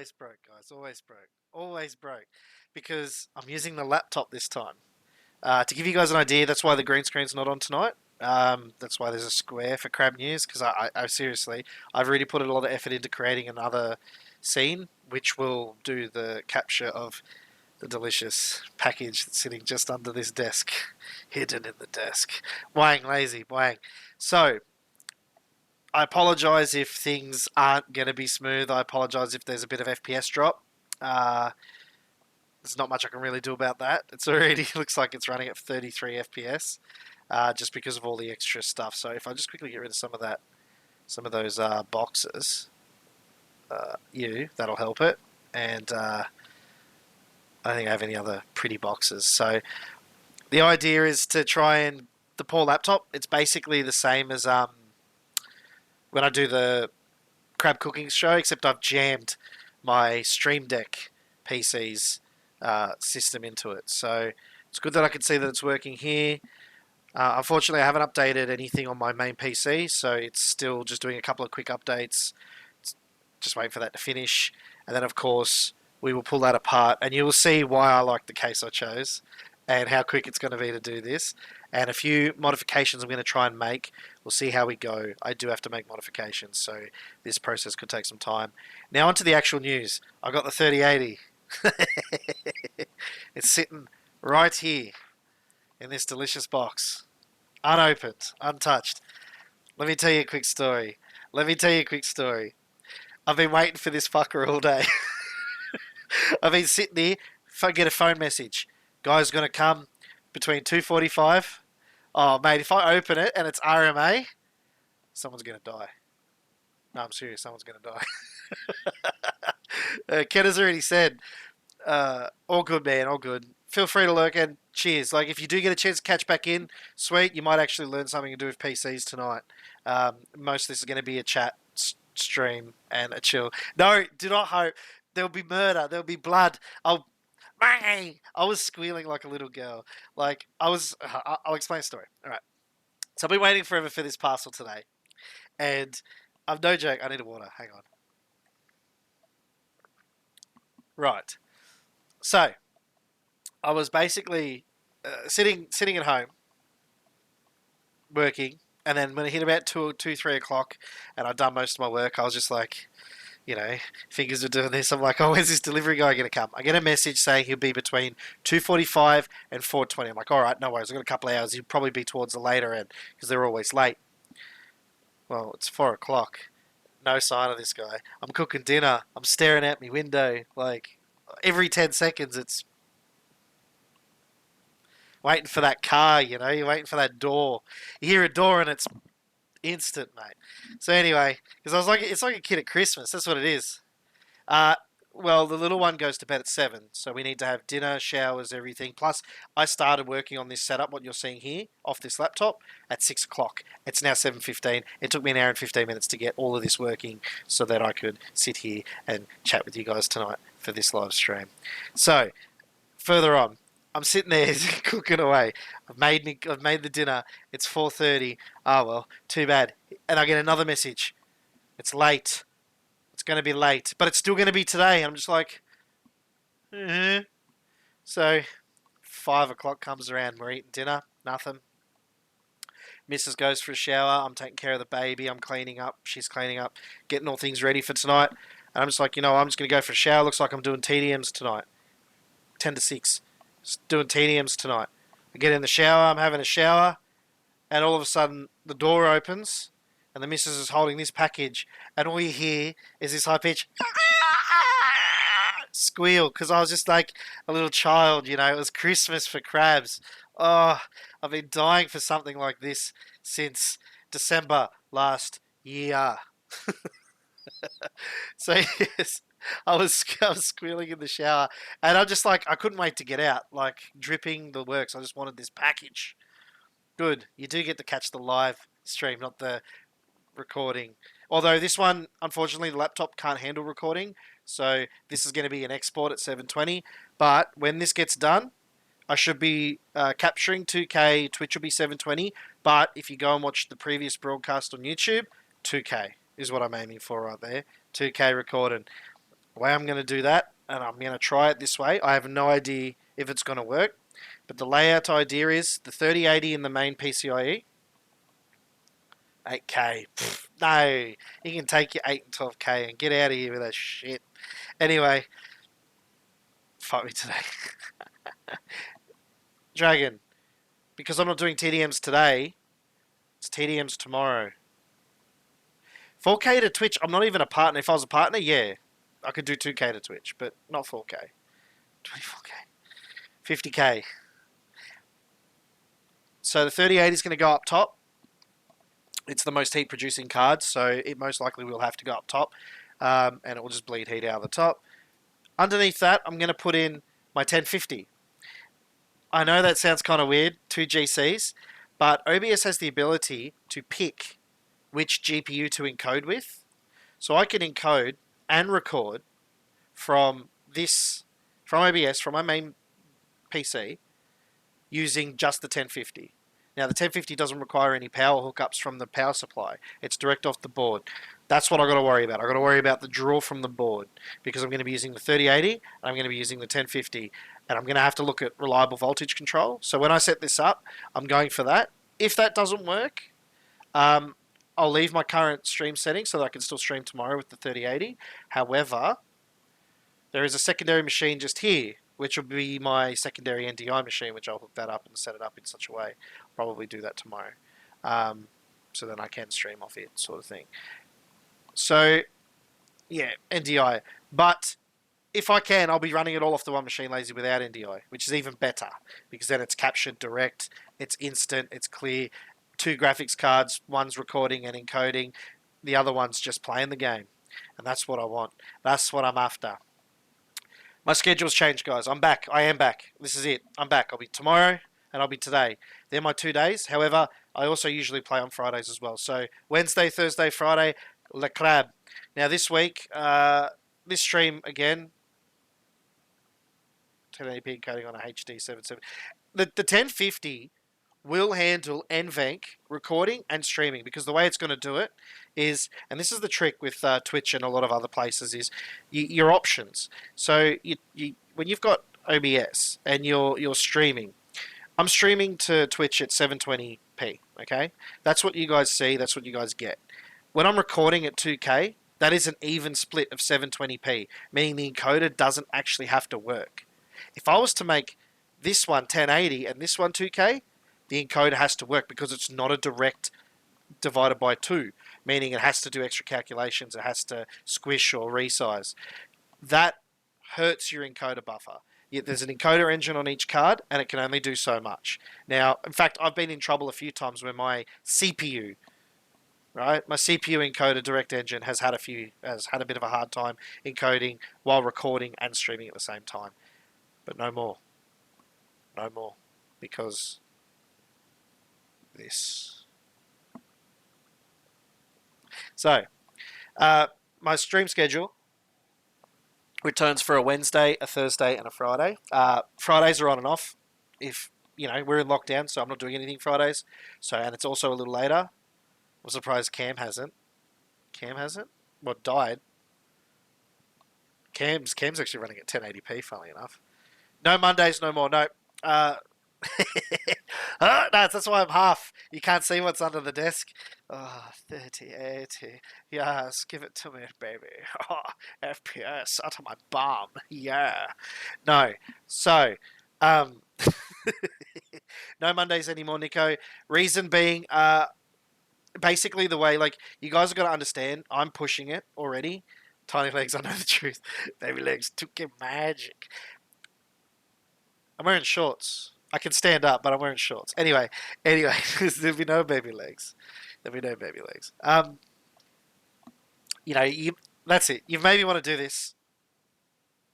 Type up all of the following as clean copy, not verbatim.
always broke, guys. Always broke. Always broke. Because I'm using the laptop this time. To give you guys an idea, that's why the green screen's not on tonight. That's why there's a square for Crab News. Because I seriously, I've really put a lot of effort into creating another scene, which will do the capture of the delicious package that's sitting just under this desk, hidden in the desk. Wang, lazy, wang. So, I apologise if things aren't going to be smooth. I apologise if there's a bit of FPS drop. Uh, there's not much I can really do about that. It's already looks like it's running at 33 FPS, just because of all the extra stuff. So if I just quickly get rid of some of that, some of those boxes, that'll help it. And I don't think I have any other pretty boxes. So the idea is to try and the poor laptop. It's basically the same as when I do the crab cooking show, except I've jammed my Stream Deck PC's system into it. So it's good that I can see that it's working here. Unfortunately, I haven't updated anything on my main PC, so it's still just doing a couple of quick updates. Just waiting for that to finish. And then, of course, we will pull that apart, and you will see why I like the case I chose and how quick it's going to be to do this. And a few modifications I'm going to try and make. We'll see how we go. I do have to make modifications, so this process could take some time. Now onto the actual news. I got the 3080. It's sitting right here in this delicious box. Unopened, untouched. Let me tell you a quick story. I've been waiting for this fucker all day. I've been sitting here. If I get a phone message, guy's going to come between 2:45. Oh, mate, if I open it and it's RMA, someone's going to die. No, I'm serious. Someone's going to die. Ken has already said, all good, man, all good. Feel free to lurk and cheers. Like, if you do get a chance to catch back in, sweet, you might actually learn something to do with PCs tonight. Most of this is going to be a chat stream and a chill. No, do not hope. There'll be murder. There'll be blood. I was squealing like a little girl. Like, I'll explain the story. All right. So I've been waiting forever for this parcel today. And I'm no joke. I need a water. Hang on. Right. So I was basically sitting at home working, and then when it hit about 3 o'clock, and I'd done most of my work, I was just like, fingers were doing this. I'm like, oh, when's this delivery guy going to come? I get a message saying he'll be between 2:45 and 4:20. I'm like, all right, no worries. I've got a couple of hours. He'll probably be towards the later end because they're always late. Well, it's 4 o'clock. No sign of this guy. I'm cooking dinner. I'm staring out my window. Like, every 10 seconds, it's waiting for that car, You're waiting for that door. You hear a door and it's instant, mate. So anyway, because I was like, it's like a kid at Christmas. That's what it is. Well, the little one goes to bed at 7, so we need to have dinner, showers, everything. Plus, I started working on this setup, what you're seeing here, off this laptop, at 6 o'clock. It's now 7:15. It took me an hour and 15 minutes to get all of this working so that I could sit here and chat with you guys tonight for this live stream. So, further on, I'm sitting there cooking away. I've made the dinner. It's 4:30. Oh well, too bad. And I get another message. It's late. It's going to be late, but it's still going to be today. And I'm just like, So 5 o'clock comes around. We're eating dinner. Nothing. Mrs. goes for a shower. I'm taking care of the baby. I'm cleaning up. She's cleaning up, getting all things ready for tonight. And I'm just like, I'm just going to go for a shower. Looks like I'm doing TDMs tonight. 10 to 6. Just doing TDMs tonight. I get in the shower. I'm having a shower. And all of a sudden, the door opens. And the missus is holding this package. And all you hear is this high pitch squeal. Because I was just like a little child, It was Christmas for crabs. Oh, I've been dying for something like this since December last year. So yes, I was squealing in the shower, and I'm just like I couldn't wait to get out, like dripping the works. I just wanted this package. Good, you do get to catch the live stream, not the recording. Although this one, unfortunately, the laptop can't handle recording, so this is going to be an export at 720. But when this gets done, I should be capturing 2K. Twitch will be 720. But if you go and watch the previous broadcast on YouTube, 2K is what I'm aiming for right there. 2K recording. The way I'm going to do that, and I'm going to try it this way. I have no idea if it's going to work, but the layout idea is the 3080 in the main PCIe. 8K. Pfft, no, you can take your 8 and 12K and get out of here with that shit. Anyway, fuck me today. Dragon, because I'm not doing TDMs today, it's TDMs tomorrow. 4K to Twitch, I'm not even a partner. If I was a partner, yeah, I could do 2K to Twitch, but not 4K. 24K. 50K. So the 3080 is going to go up top. It's the most heat producing card, so it most likely will have to go up top, and it will just bleed heat out of the top. Underneath that, I'm going to put in my 1050. I know that sounds kind of weird, 2 GCs, but OBS has the ability to pick which GPU to encode with. So I can encode and record from OBS, from my main PC, using just the 1050. Now, the 1050 doesn't require any power hookups from the power supply. It's direct off the board. That's what I've got to worry about. I've got to worry about the draw from the board because I'm going to be using the 3080 and I'm going to be using the 1050 and I'm going to have to look at reliable voltage control. So when I set this up, I'm going for that. If that doesn't work, I'll leave my current stream setting so that I can still stream tomorrow with the 3080. However, there is a secondary machine just here, which will be my secondary NDI machine, which I'll hook that up and set it up in such a way. I'll probably do that tomorrow. So then I can stream off it, sort of thing. So, yeah, NDI. But if I can, I'll be running it all off the one machine lazy without NDI, which is even better because then it's captured direct, it's instant, it's clear. 2 graphics cards, one's recording and encoding, the other one's just playing the game. And that's what I want. That's what I'm after. My schedule's changed, guys. I'm back. I am back. This is it. I'm back. I'll be tomorrow and I'll be today. They're my 2 days. However, I also usually play on Fridays as well. So Wednesday, Thursday, Friday, Le Crab. Now this week, this stream again, 1080p encoding on a HD 77. The 1050 will handle NVENC recording and streaming because the way it's going to do it is, and this is the trick with Twitch and a lot of other places, is your options. So when you've got OBS and you're streaming, I'm streaming to Twitch at 720p, okay? That's what you guys see, that's what you guys get. When I'm recording at 2K, that is an even split of 720p, meaning the encoder doesn't actually have to work. If I was to make this one 1080 and this one 2K, the encoder has to work because it's not a direct divided by 2, meaning it has to do extra calculations, it has to squish or resize. That hurts your encoder buffer. There's an encoder engine on each card and it can only do so much. Now, in fact, I've been in trouble a few times where my CPU, right, my CPU encoder direct engine has had a bit of a hard time encoding while recording and streaming at the same time. But no more. No more. Because this. So, my stream schedule returns for a Wednesday, a Thursday, and a Friday. Fridays are on and off. If we're in lockdown, so I'm not doing anything Fridays. So, and it's also a little later. I'm surprised Cam hasn't. Cam hasn't? Well, died. Cam's actually running at 1080p. Funnily enough. No Mondays, no more. No. No, that's why I'm half. You can't see what's under the desk. Oh, 30, 80. Yes, give it to me, baby. Oh, FPS out of my bum. Yeah. No. So, no Mondays anymore, Nico. Reason being, basically the way, like, you guys have got to understand, I'm pushing it already. Tiny legs, I know the truth. Baby legs, took your magic. I'm wearing shorts. I can stand up, but I'm wearing shorts. Anyway, there'll be no baby legs. There'll be no baby legs. That's it. You maybe want to do this.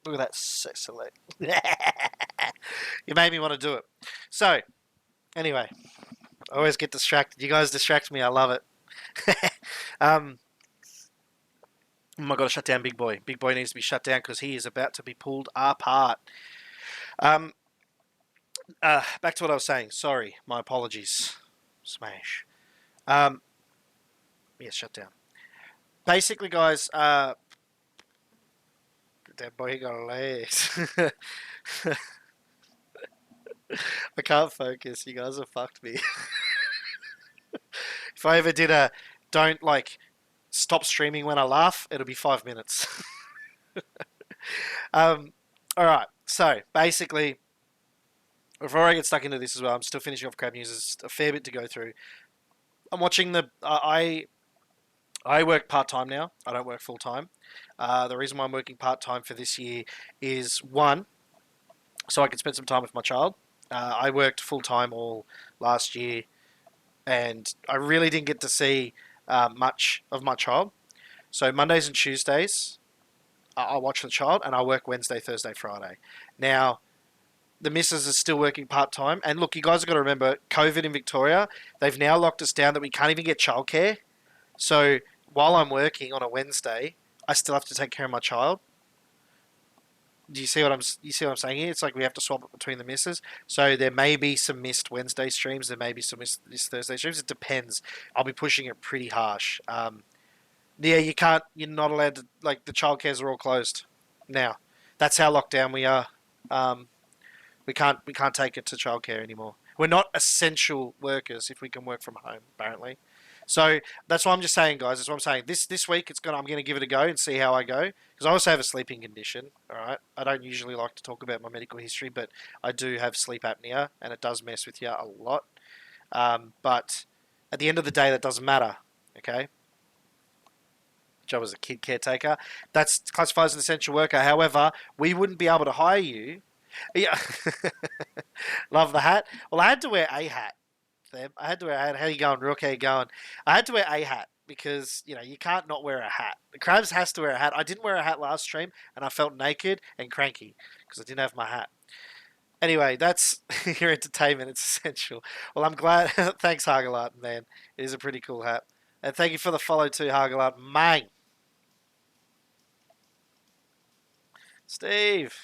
Look at that sexy leg. You made me want to do it. So, anyway, I always get distracted. You guys distract me. I love it. Oh my god, shut down Big Boy. Big Boy needs to be shut down because he is about to be pulled apart. Back to what I was saying. Sorry, my apologies. Smash. Yeah, shut down. Basically, guys, That boy got legs. I can't focus. You guys have fucked me. If I ever did a don't like stop streaming when I laugh, it'll be 5 minutes. um, all right. So basically, before I get stuck into this as well, I'm still finishing off crab news. There's a fair bit to go through. I'm watching the. I work part time now. I don't work full time. The reason why I'm working part time for this year is one, so I can spend some time with my child. I worked full time all last year, and I really didn't get to see much of my child. So Mondays and Tuesdays, I watch the child, and I work Wednesday, Thursday, Friday. Now, the missus is still working part time, and look, you guys have got to remember, COVID in Victoria, they've now locked us down that we can't even get childcare. So while I'm working on a Wednesday, I still have to take care of my child. Do you see what I'm saying here? It's like we have to swap it between the misses. So there may be some missed Wednesday streams. There may be some missed Thursday streams. It depends. I'll be pushing it pretty harsh. Yeah, you can't. You're not allowed to. Like the childcares are all closed now. That's how locked down we are. Um, we can't take it to childcare anymore. We're not essential workers if we can work from home. Apparently. So that's what I'm just saying, guys. That's what I'm saying. This week I'm gonna give it a go and see how I go because I also have a sleeping condition. All right, I don't usually like to talk about my medical history, but I do have sleep apnea and it does mess with you a lot. But at the end of the day, that doesn't matter. Okay, job as a kid caretaker, that's classified as an essential worker. However, we wouldn't be able to hire you. Yeah, love the hat. Well, I had to wear a hat. Them. I had to wear a hat. How you going, Rook? How you going? I had to wear a hat because you can't not wear a hat. The Krabs has to wear a hat. I didn't wear a hat last stream, and I felt naked and cranky because I didn't have my hat. Anyway, that's your entertainment. It's essential. Well, I'm glad. Thanks, Hagelart, man. It is a pretty cool hat, and thank you for the follow too, Hagelart, man. Steve,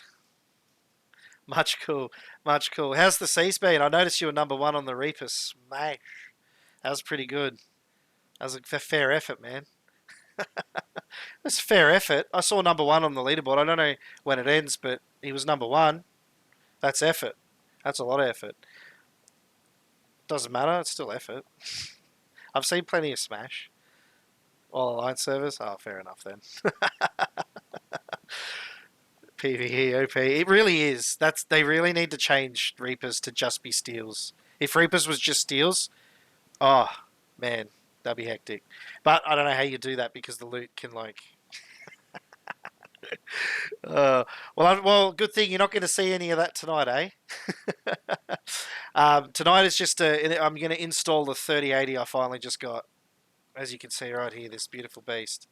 much cool, much cool. How's the C's been? I noticed you were number one on the Reapers, mate. That was pretty good. That was a fair effort, man. That's a fair effort. I saw number one on the leaderboard. I don't know when it ends, but he was number one. That's effort. That's a lot of effort. Doesn't matter. It's still effort. I've seen plenty of Smash. All Alliance servers. Oh, fair enough then. PvE, OP. It really is. They really need to change Reapers to just be steals. If Reapers was just steals, oh man, that'd be hectic. But I don't know how you do that because the loot can like. Well, good thing you're not going to see any of that tonight, eh? Tonight is just I'm going to install the 3080 I finally just got. As you can see right here, this beautiful beast.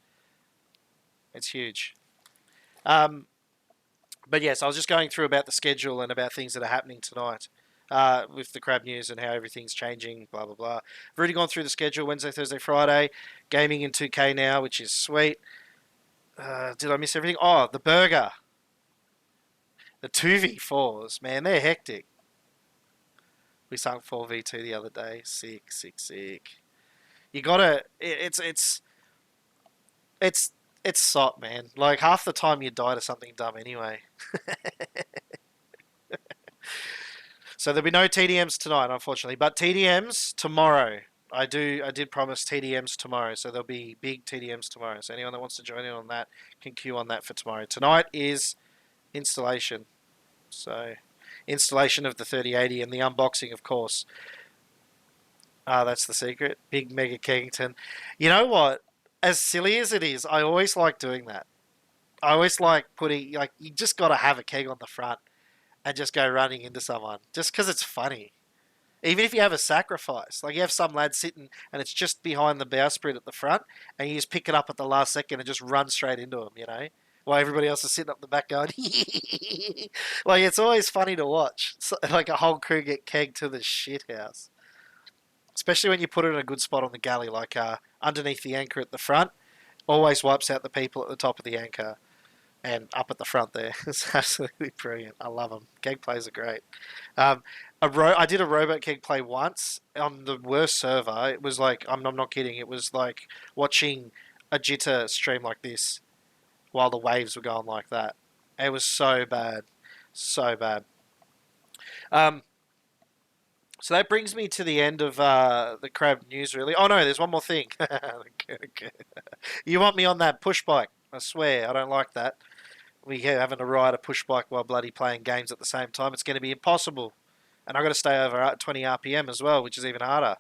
It's huge. But yes, I was just going through about the schedule and about things that are happening tonight. With the crab news and how everything's changing, blah blah blah. I've already gone through the schedule: Wednesday, Thursday, Friday. Gaming in 2K now, which is sweet. Did I miss everything? Oh, the burger. The 2v4s, man, they're hectic. We sunk 4v2 the other day. Sick, sick, sick. You gotta. It's sot, man. Like half the time you die to something dumb anyway. So there'll be no TDMs tonight, unfortunately, but TDMs tomorrow. I did promise TDMs tomorrow, so there'll be big TDMs tomorrow. So anyone that wants to join in on that can queue on that for tomorrow. Tonight is installation. So installation of the 3080 and the unboxing, of course. That's the secret. Big Mega Kegington. You know what? As silly as it is, I always like doing that. I always like putting, like, you just got to have a keg on the front and just go running into someone. Just because it's funny. Even if you have a sacrifice, like you have some lad sitting and it's just behind the bowsprit at the front, and you just pick it up at the last second and just run straight into him, while everybody else is sitting up the back going, like it's always funny to watch. It's like a whole crew get kegged to the shit house, especially when you put it in a good spot on the galley, like underneath the anchor at the front. Always wipes out the people at the top of the anchor and up at the front there. It's absolutely brilliant. I love them. Keg plays are great. I did a robot keg play once on the worst server. It was like, I'm not kidding, it was like watching a jitter stream like this while the waves were going like that. It was so bad. So bad. Um, so that brings me to the end of the crab news, really. Oh, no, there's one more thing. Okay. You want me on that push bike? I swear, I don't like that. We having to ride a push bike while bloody playing games at the same time. It's going to be impossible. And I've got to stay over 20 RPM as well, which is even harder.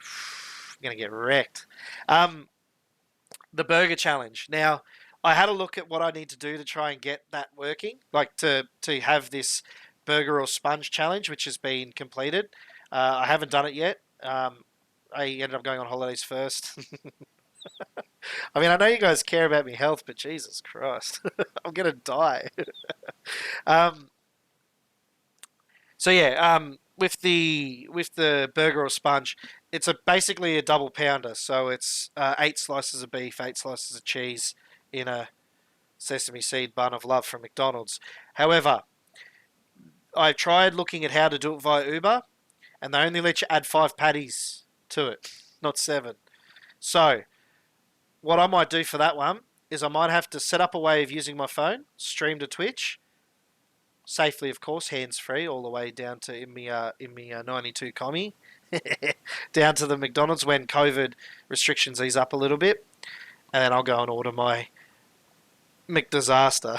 I'm going to get wrecked. The burger challenge. Now, I had a look at what I need to do to try and get that working, like to have this burger or sponge challenge, which has been completed. I haven't done it yet. I ended up going on holidays first. I mean, I know you guys care about my health, but Jesus Christ, I'm gonna die. um, so yeah, with the burger or sponge, it's basically a double pounder. So it's 8 slices of beef, 8 slices of cheese in a sesame seed bun of love from McDonald's. However, I tried looking at how to do it via Uber, and they only let you add 5 patties to it, not 7. So what I might do for that one is I might have to set up a way of using my phone, stream to Twitch, safely of course, hands free, all the way down to in me 92 commie, down to the McDonald's when COVID restrictions ease up a little bit, and then I'll go and order my McDisaster.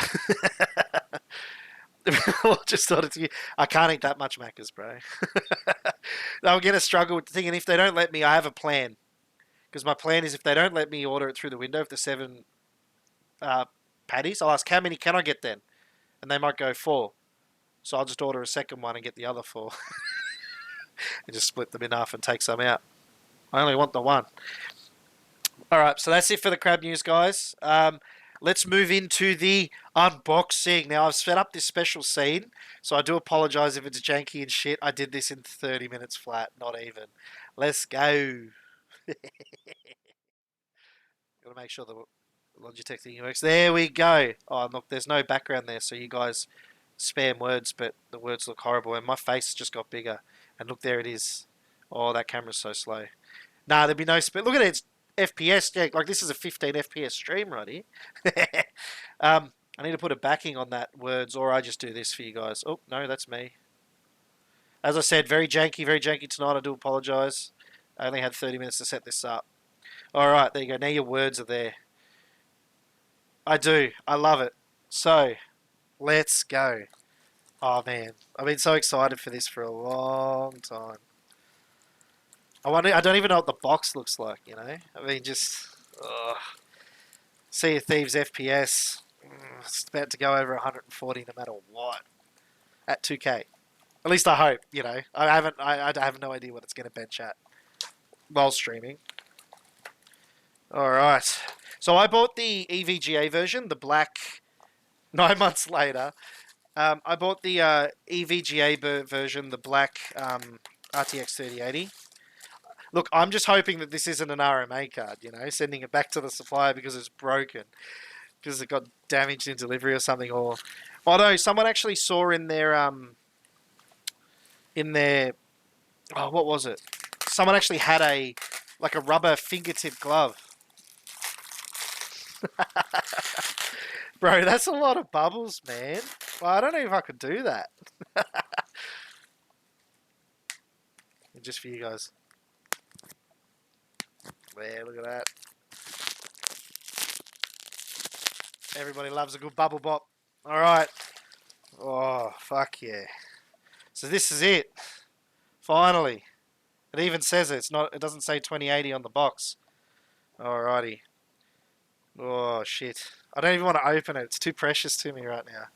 Just thought I can't eat that much Macca's, bro. I'm gonna struggle with the thing, and if they don't let me, I have a plan. Because my plan is if they don't let me order it through the window, if the 7 uh, patties, I'll ask how many can I get then, and they might go 4. So I'll just order a second one and get the other 4, and just split them in half and take some out. I only want the one. All right, so that's it for the crab news, guys. Let's move into the unboxing. Now, I've set up this special scene, so I do apologize if it's janky and shit. I did this in 30 minutes flat, not even. Let's go. Gotta make sure the Logitech thing works. There we go. Oh, look, there's no background there, so you guys spam words, but the words look horrible, and my face just got bigger. And look, there it is. Oh, that camera's so slow. Nah, there'd be no look at it. It's FPS. Yeah, like this is a 15 FPS stream right here. I need to put a backing on that words, or I just do this for you guys. Oh no, that's me. As I said, very janky tonight. I do apologise. I only had 30 minutes to set this up. All right, there you go. Now your words are there. I do. I love it. So, let's go. Oh man, I've been so excited for this for a long time. I don't even know what the box looks like, you know? I mean, just... Ugh. Sea of Thieves FPS. It's about to go over 140 no matter what. At 2K. At least I hope, you know. I have no idea what it's going to bench at while streaming. Alright. So I bought the EVGA version, the black, 9 months later. I bought the EVGA version, the black RTX 3080. Look, I'm just hoping that this isn't an RMA card, you know, sending it back to the supplier because it's broken, because it got damaged in delivery or something. Or, although someone actually saw in their oh, what was it? Someone actually had a rubber fingertip glove. Bro, that's a lot of bubbles, man. Well, I don't know if I could do that. Just for you guys. There, look at that. Everybody loves a good bubble bop. Alright. Oh, fuck yeah. So this is it. Finally. It even says it. It doesn't say 2080 on the box. Alrighty. Oh, shit. I don't even want to open it. It's too precious to me right now.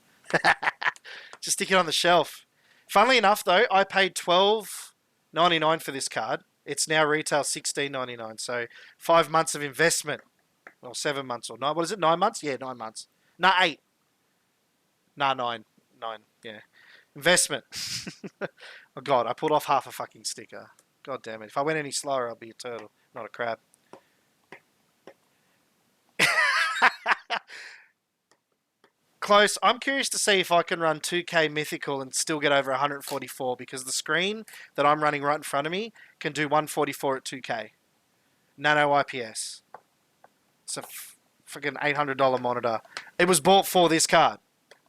Just stick it on the shelf. Funnily enough, though, I paid $12.99 for this card. It's now retail $16.99. So 5 months of investment. Or 7 months or 9. What is it? 9 months? Yeah, 9 months. No, 8. No, 9. 9. Yeah. Investment. Oh, God. I pulled off half a fucking sticker. God damn it. If I went any slower, I'd be a turtle, not a crab. Close. I'm curious to see if I can run 2K Mythical and still get over 144, because the screen that I'm running right in front of me can do 144 at 2K. Nano IPS. It's a freaking $800 monitor. It was bought for this card.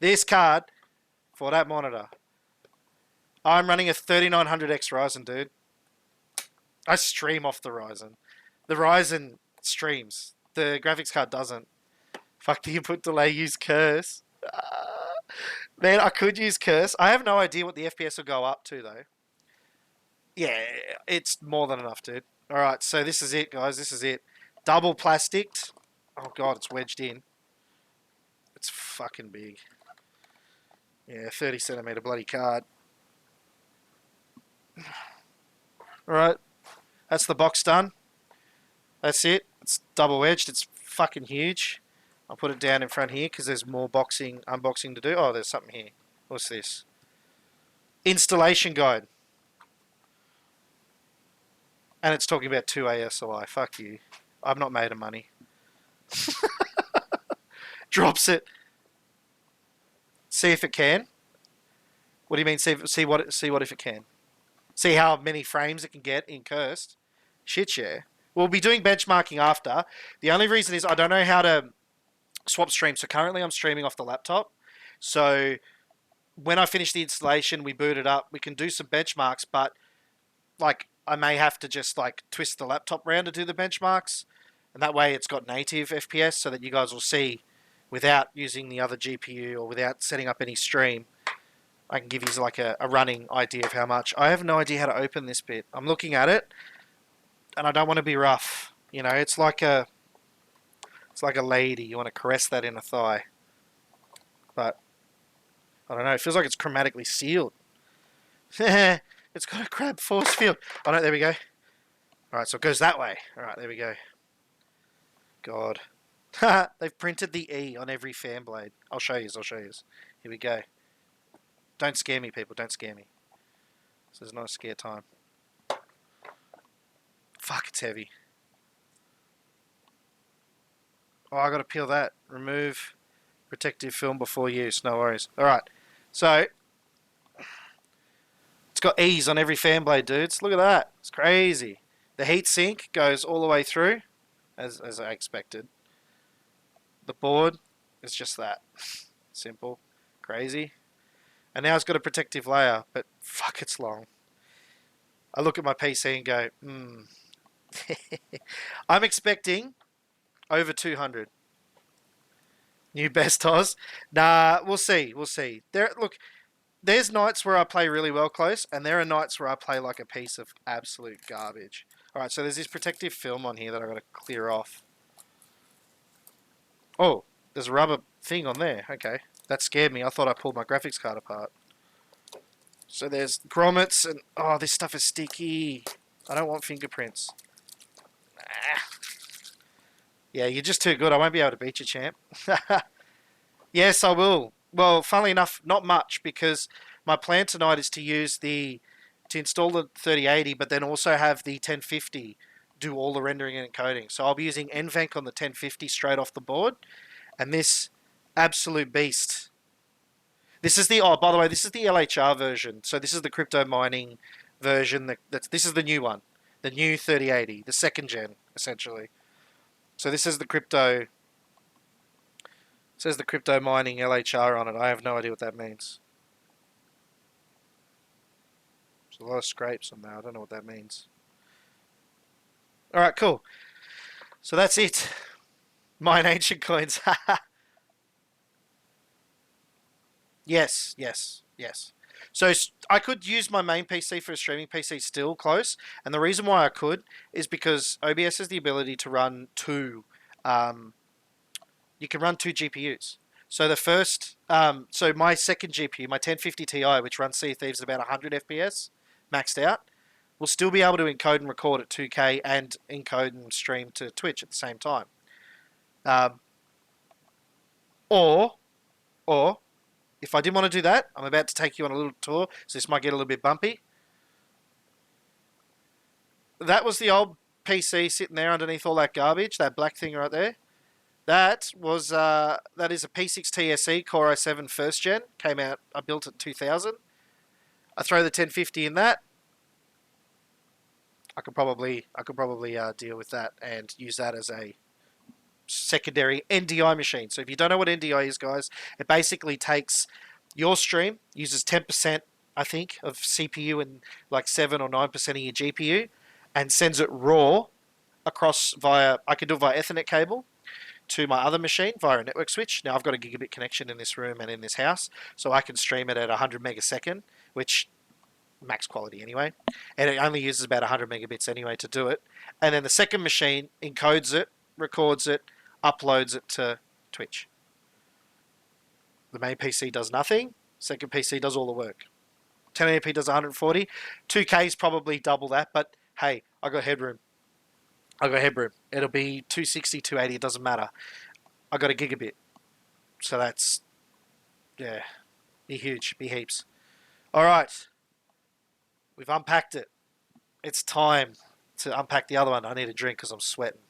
This card for that monitor. I'm running a 3900X Ryzen, dude. I stream off the Ryzen. The Ryzen streams. The graphics card doesn't. Fuck the input delay, use curse. Man, I could use curse. I have no idea what the FPS will go up to, though. Yeah, it's more than enough, dude. Alright, so this is it, guys. This is it. Double plasticed. Oh, God, it's wedged in. It's fucking big. Yeah, 30 centimeter bloody card. Alright, that's the box done. That's it. It's double wedged. It's fucking huge. I'll put it down in front here because there's more unboxing to do. Oh, there's something here. What's this? Installation guide. And it's talking about 2 ASOI. Fuck you. I'm not made of money. Drops it. See if it can. What do you mean? See what if it can? See how many frames it can get in cursed? Shit, yeah. We'll be doing benchmarking after. The only reason is I don't know how to swap stream. So currently I'm streaming off the laptop. So when I finish the installation, we boot it up. We can do some benchmarks, but like I may have to just like twist the laptop around to do the benchmarks, and that way it's got native FPS so that you guys will see without using the other GPU or without setting up any stream. I can give you like a running idea of how much. I have no idea how to open this bit. I'm looking at it, and I don't want to be rough. You know, it's like a lady. You want to caress that inner thigh, but I don't know. It feels like it's chromatically sealed. It's got a crab force field. Oh no, there we go. All right, so it goes that way. All right, there we go. God, they've printed the E on every fan blade. I'll show you. Here we go. Don't scare me, people. Don't scare me. This is not a scare time. Fuck, it's heavy. Oh, I gotta peel that. Remove protective film before use. No worries. Alright. So, it's got E's on every fan blade, dudes. Look at that. It's crazy. The heat sink goes all the way through, as I expected. The board is just that. Simple. Crazy. And now it's got a protective layer, but fuck, it's long. I look at my PC and go, I'm expecting over 200. New best Oz. Nah, we'll see. There's nights where I play really well close, and there are nights where I play like a piece of absolute garbage. Alright, so there's this protective film on here that I've got to clear off. Oh, there's a rubber thing on there. Okay. That scared me. I thought I pulled my graphics card apart. So there's grommets and... Oh, this stuff is sticky. I don't want fingerprints. Yeah, you're just too good. I won't be able to beat you, champ. Yes, I will. Well, funnily enough, not much, because my plan tonight is to install the 3080, but then also have the 1050 do all the rendering and encoding. So I'll be using NVENC on the 1050 straight off the board, and this absolute beast. This is by the way, this is the LHR version. So this is the crypto mining version. This is the new one, the new 3080, the second gen, essentially. So this is the crypto. It says the crypto mining LHR on it. I have no idea what that means. There's a lot of scrapes on there. I don't know what that means. All right, cool. So that's it. Mine ancient coins. Yes. So I could use my main PC for a streaming PC still close, and the reason why I could is because OBS has the ability to run two. You can run two GPUs. So so my second GPU, my 1050 Ti, which runs Sea of Thieves at about 100 FPS, maxed out, will still be able to encode and record at 2K and encode and stream to Twitch at the same time. Or if I didn't want to do that, I'm about to take you on a little tour, so this might get a little bit bumpy. That was the old PC sitting there underneath all that garbage, that black thing right there. That is a P6 TSE Core i7 first gen. Came out, I built it 2000. I throw the 1050 in that. I could probably deal with that and use that as a secondary NDI machine. So if you don't know what NDI is, guys, it basically takes your stream, uses 10%, I think, of CPU and like 7 or 9% of your GPU, and sends it raw across via, I can do it via Ethernet cable to my other machine via a network switch. Now I've got a gigabit connection in this room and in this house, so I can stream it at 100 megasecond, which max quality anyway, and it only uses about 100 megabits anyway to do it. And then the second machine encodes it, records it, uploads it to Twitch. The main PC does nothing. Second PC does all the work. 1080p does 140. 2K is probably double that, but hey, I got headroom. It'll be 260, 280, it doesn't matter. I got a gigabit. So that's, yeah, be huge, be heaps. All right. We've unpacked it. It's time to unpack the other one. I need a drink because I'm sweating.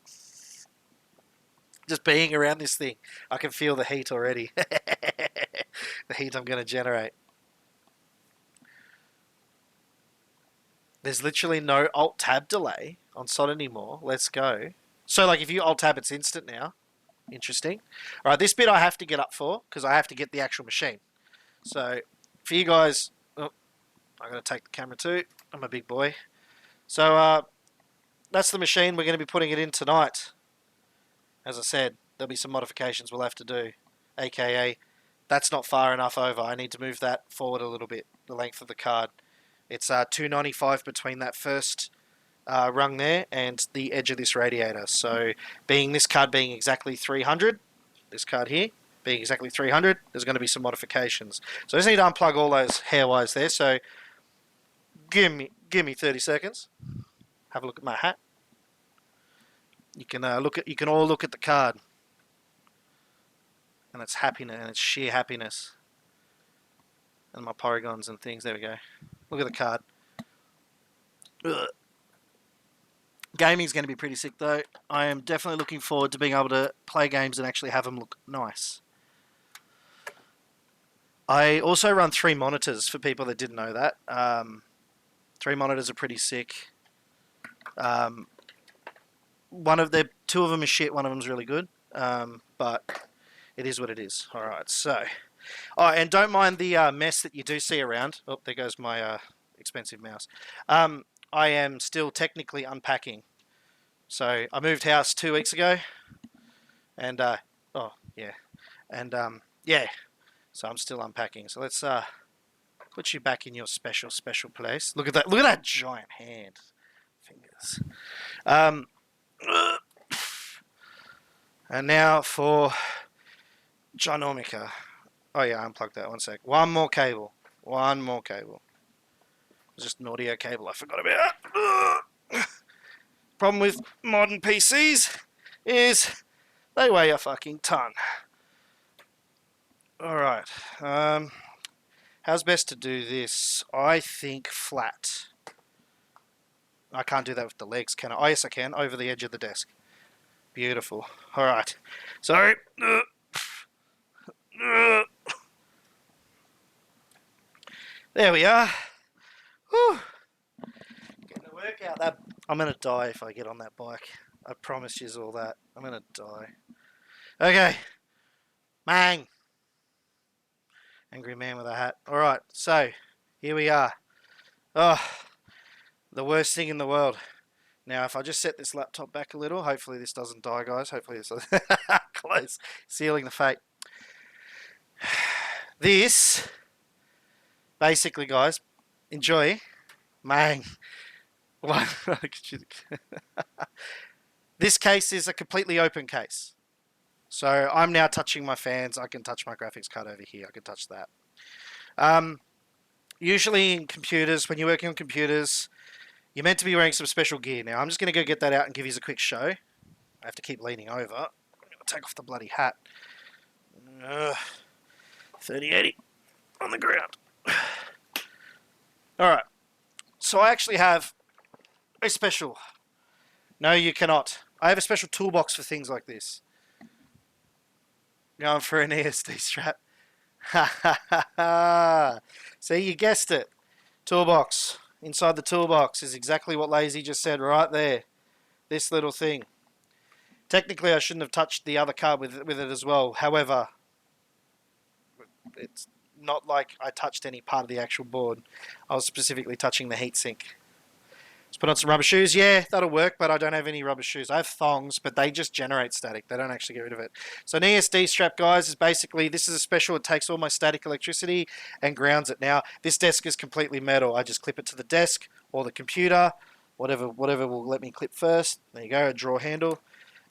Just being around this thing, I can feel the heat already. The heat I'm going to generate. There's literally no Alt-Tab delay on SOT anymore. Let's go. So, like, if you Alt-Tab, it's instant now. Interesting. All right, this bit I have to get up for because I have to get the actual machine. So, for you guys... Oh, I'm going to take the camera too. I'm a big boy. So, that's the machine. We're going to be putting it in tonight. As I said, there'll be some modifications we'll have to do. AKA, that's not far enough over. I need to move that forward a little bit, the length of the card. It's 295 between that first rung there and the edge of this radiator. So, this card being exactly 300, this card here being exactly 300, there's going to be some modifications. So I just need to unplug all those hair wires there. So give me 30 seconds. Have a look at my hat. You can you can all look at the card, and it's happiness, and it's sheer happiness, and my polygons and things. There we go. Look at the card. Ugh. Gaming's going to be pretty sick though. I am definitely looking forward to being able to play games and actually have them look nice. I also run 3 monitors for people that didn't know that. 3 monitors are pretty sick. Two of them are shit, one of them's really good. But it is what it is. Alright, so. Oh, and don't mind the mess that you do see around. Oh, there goes my expensive mouse. I am still technically unpacking. So, I moved house 2 weeks ago. And, oh, yeah. And, yeah. So, I'm still unpacking. So, let's put you back in your special place. Look at that giant hand. Fingers. And now for Ginormica. Oh yeah, I unplugged that. 1 sec. One more cable. Just an audio cable I forgot about. Problem with modern PCs is they weigh a fucking ton. Alright. How's best to do this? I think flat. I can't do that with the legs, can I? Oh, yes, I can. Over the edge of the desk. Beautiful. Alright. Sorry. There we are. Whew. Getting the workout. I'm going to die if I get on that bike. I promise you all that. I'm going to die. Okay. Mang. Angry man with a hat. Alright, so here we are. Oh, the worst thing in the world. Now, if I just set this laptop back a little, hopefully this doesn't die, guys. Hopefully this doesn't... Close. Sealing the fate. This, basically, guys, enjoy. Mang. This case is a completely open case. So I'm now touching my fans. I can touch my graphics card over here. I can touch that. Usually in computers, when you're working on computers, you're meant to be wearing some special gear. Now, I'm just going to go get that out and give you a quick show. I have to keep leaning over. I'm going to take off the bloody hat. 3080 on the ground. Alright. So I actually have a special... No, you cannot. I have a special toolbox for things like this. Going for an ESD strap. Ha ha ha ha. See, you guessed it. Toolbox. Inside the toolbox is exactly what Lazy just said right there. This little thing. Technically, I shouldn't have touched the other card with it as well. However, it's not like I touched any part of the actual board. I was specifically touching the heatsink. Let's put on some rubber shoes. Yeah, that'll work, but I don't have any rubber shoes. I have thongs, but they just generate static. They don't actually get rid of it. So an ESD strap, guys, is basically, this is a special. It takes all my static electricity and grounds it. Now, this desk is completely metal. I just clip it to the desk or the computer, whatever will let me clip first. There you go, a drawer handle.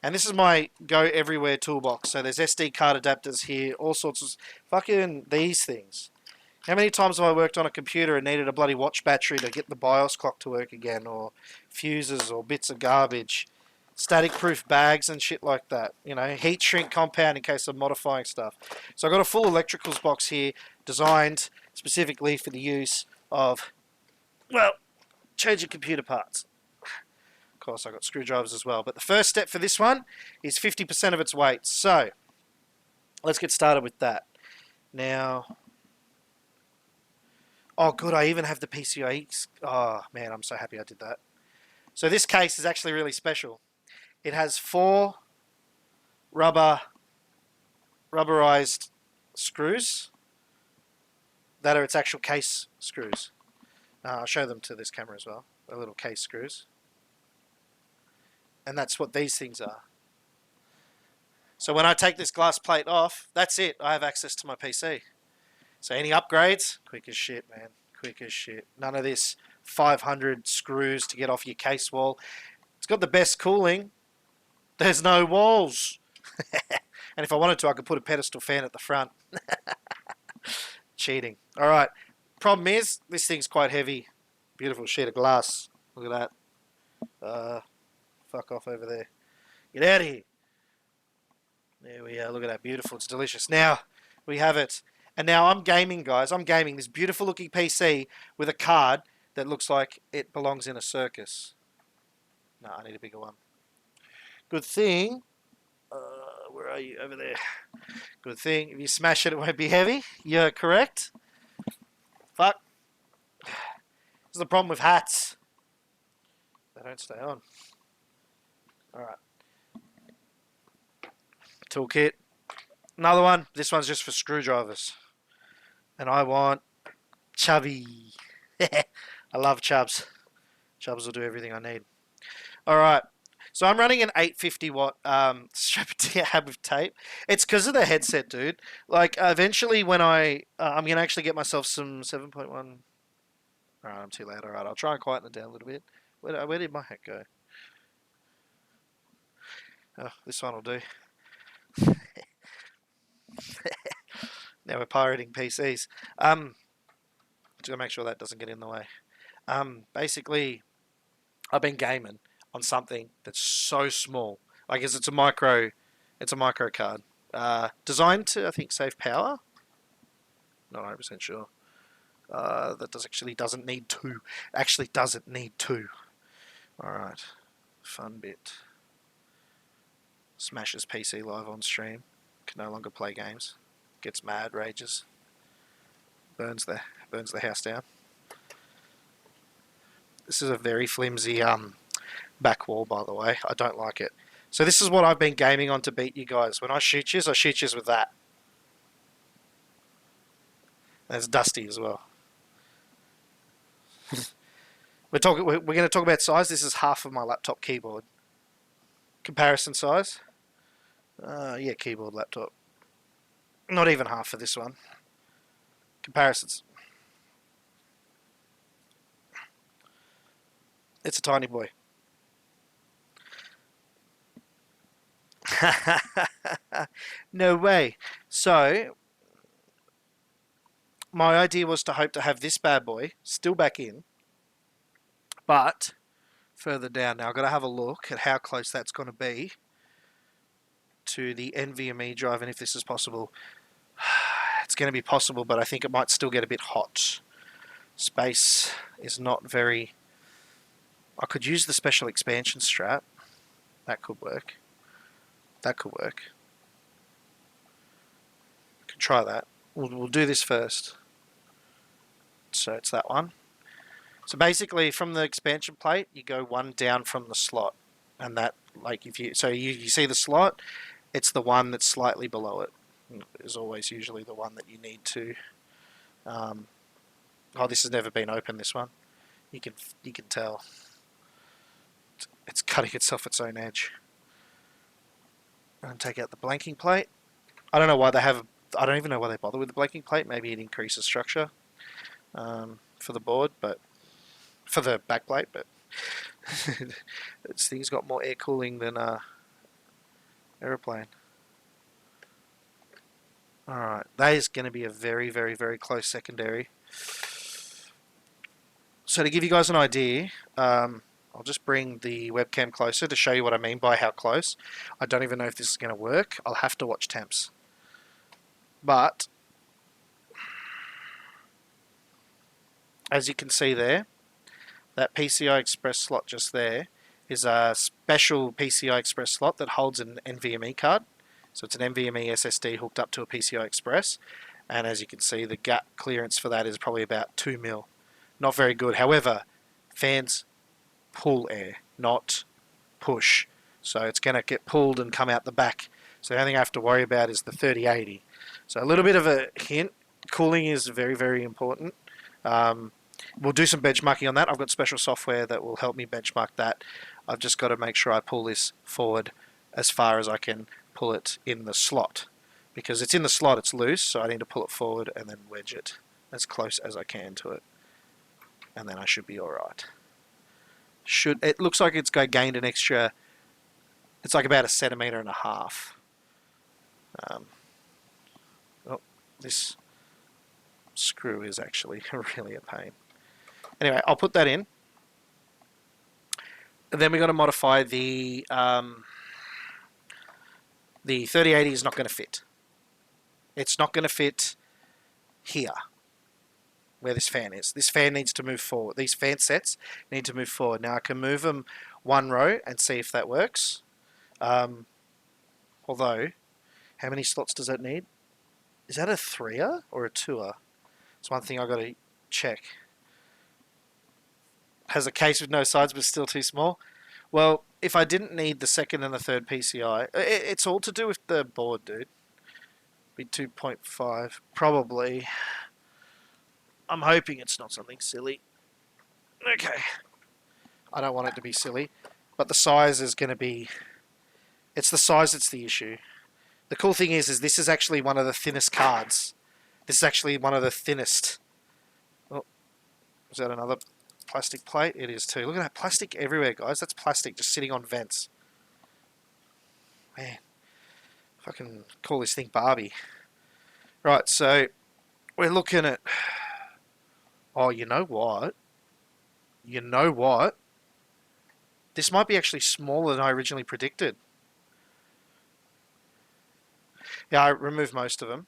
And this is my go everywhere toolbox. So there's SD card adapters here, all sorts of fucking these things. How many times have I worked on a computer and needed a bloody watch battery to get the BIOS clock to work again, or fuses or bits of garbage, static-proof bags and shit like that. You know, heat shrink compound in case I'm modifying stuff. So I've got a full electricals box here designed specifically for the use of, well, changing computer parts. Of course, I've got screwdrivers as well. But the first step for this one is 50% of its weight. So let's get started with that. Now, oh, good, I even have the PCIe. Oh, man, I'm so happy I did that. So this case is actually really special. It has 4 rubberized screws that are its actual case screws. I'll show them to this camera as well. The little case screws. And that's what these things are. So when I take this glass plate off, that's it. I have access to my PC. So any upgrades? Quick as shit, man. Quick as shit. None of this 500 screws to get off your case wall. It's got the best cooling. There's no walls. And if I wanted to, I could put a pedestal fan at the front. Cheating. All right. Problem is, this thing's quite heavy. Beautiful sheet of glass. Look at that. Fuck off over there. Get out of here. There we are. Look at that. Beautiful. It's delicious. Now, we have it. And now I'm gaming, guys. I'm gaming this beautiful looking PC with a card that looks like it belongs in a circus. No, I need a bigger one. Good thing. Where are you? Over there. Good thing. If you smash it, it won't be heavy. You're correct. Fuck. This is the problem with hats. They don't stay on. Alright. Toolkit. Another one. This one's just for screwdrivers. And I want chubby. I love chubs. Chubs will do everything I need. Alright. So I'm running an 850 watt strap tab with tape. It's because of the headset, dude. Like, eventually when I'm going to actually get myself some 7.1. Alright, I'm too loud. Alright, I'll try and quieten it down a little bit. Where did my hat go? Oh, this one will do. Now we're pirating PCs. Just gotta make sure that doesn't get in the way. Basically, I've been gaming on something that's so small. I guess it's a micro card. Designed to, I think, save power. Not 100% sure. That doesn't need two. Actually, doesn't need two. All right, fun bit. Smashes PC live on stream. Can no longer play games. Gets mad, rages. Burns the house down. This is a very flimsy back wall, by the way. I don't like it. So this is what I've been gaming on to beat you guys. When I shoot yous with that. And it's dusty as well. We're going to talk about size. This is half of my laptop keyboard. Comparison size. Yeah, keyboard, laptop. Not even half for this one. Comparisons. It's a tiny boy. No way. So, my idea was to hope to have this bad boy still back in, but further down. Now I've got to have a look at how close that's going to be to the NVMe drive, and if this is possible. It's going to be possible, but I think it might still get a bit hot. Space is not very... I could use the special expansion strap. That could work. That could work. Could try that. We'll do this first. So it's that one. So basically, from the expansion plate, you go one down from the slot. and that, like, if you you see the slot, it's the one that's slightly below it is always usually the one that you need to. Um, oh, this has never been open. This one, you can tell it's cutting itself its own edge. And take out the blanking plate. I don't know why they have. I don't even know why they bother with the blanking plate. Maybe it increases structure for the board, but for the back plate. But this thing's got more air cooling than aeroplane. All right, that is going to be a very, very, very close secondary. So to give you guys an idea, I'll just bring the webcam closer to show you what I mean by how close. I don't even know if this is going to work. I'll have to watch temps. But as you can see there, that PCI Express slot just there is a special PCI Express slot that holds an NVMe card. So it's an NVMe SSD hooked up to a PCI Express. And as you can see, the gap clearance for that is probably about 2 mil. Not very good. However, fans pull air, not push. So it's going to get pulled and come out the back. So the only thing I have to worry about is the 3080. So a little bit of a hint. Cooling is very, very important. We'll do some benchmarking on that. I've got special software that will help me benchmark that. I've just got to make sure I pull this forward as far as I can pull it in the slot. Because it's in the slot, it's loose, so I need to pull it forward and then wedge it as close as I can to it. And then I should be alright. It looks like it's gained an extra, it's like about 1.5 centimeters. Oh, this screw is actually really a pain. Anyway, I'll put that in. And then we've got to modify the 3080 is not going to fit. It's not going to fit here, where this fan is. This fan needs to move forward. These fan sets need to move forward. Now I can move them one row and see if that works. Although, how many slots does that need? Is that a 3er or a 2er? It's one thing I've got to check. Has a case with no sides but still too small? Well, if I didn't need the second and the third PCI, it's all to do with the board, dude. Be 2.5, probably. I'm hoping it's not something silly. Okay. I don't want it to be silly, but the size is going to be... It's the size that's the issue. The cool thing is this is actually one of the thinnest cards. This is actually one of the thinnest. Oh, is that another plastic plate? It is too. Look at that plastic everywhere, guys. That's plastic just sitting on vents. Man, if I can call this thing Barbie. Right, so we're looking at... Oh, you know what? You know what? This might be actually smaller than I originally predicted. Yeah, I removed most of them.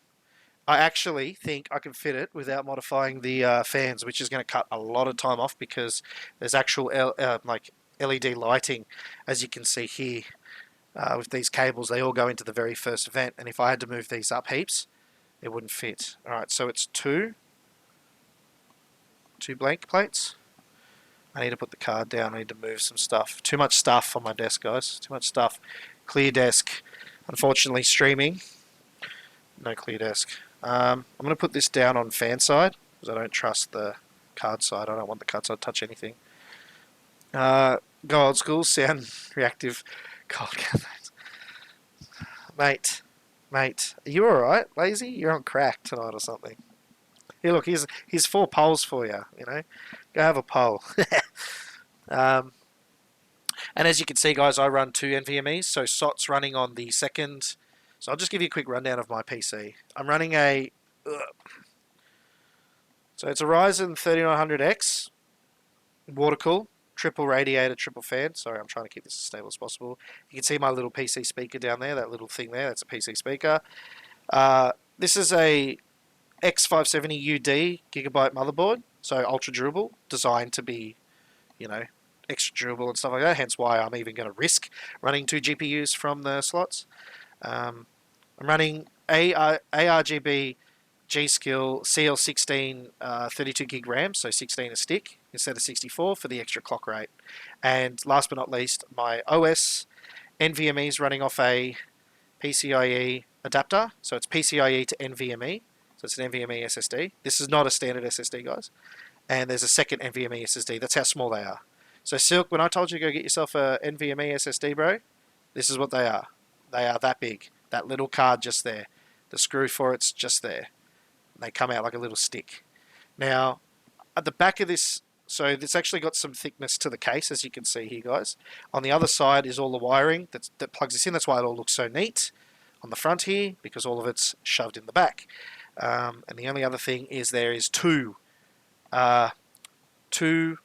I actually think I can fit it without modifying the fans, which is going to cut a lot of time off because there's actual like LED lighting, as you can see here. With these cables, they all go into the very first vent, and if I had to move these up heaps, it wouldn't fit. Alright, so it's two blank plates. I need to put the card down, I need to move some stuff. Too much stuff on my desk, guys. Too much stuff. Clear desk. Unfortunately, streaming. No clear desk. I'm going to put this down on fan side, because I don't trust the card side. I don't want the card side to touch anything. Go old school, sound reactive cold cathodes. Mate, are you alright, lazy? You're on crack tonight or something. Here, look, here's 4 poles for you, you know. Go have a pole. And as you can see, guys, I run 2 NVMEs, so SOT's running on the second. So I'll just give you a quick rundown of my PC. I'm running a... So it's a Ryzen 3900X, water cool, triple radiator, triple fan. Sorry, I'm trying to keep this as stable as possible. You can see my little PC speaker down there, that little thing there, that's a PC speaker. This is a X570UD gigabyte motherboard, so ultra durable, designed to be, you know, extra durable and stuff like that, hence why I'm even going to risk running 2 GPUs from the slots. I'm running ARGB G-Skill CL16 32 gig RAM, so 16 a stick instead of 64 for the extra clock rate. And last but not least, my OS NVMe is running off a PCIe adapter. So it's PCIe to NVMe. So it's an NVMe SSD. This is not a standard SSD, guys. And there's a second NVMe SSD. That's how small they are. So Silk, when I told you to go get yourself a NVMe SSD, bro, this is what they are. They are that big. That little card just there. The screw for it's just there. They come out like a little stick. Now, at the back of this, so this actually got some thickness to the case, as you can see here, guys. On the other side is all the wiring that plugs this in. That's why it all looks so neat on the front here, because all of it's shoved in the back. And the only other thing is there is two terabyte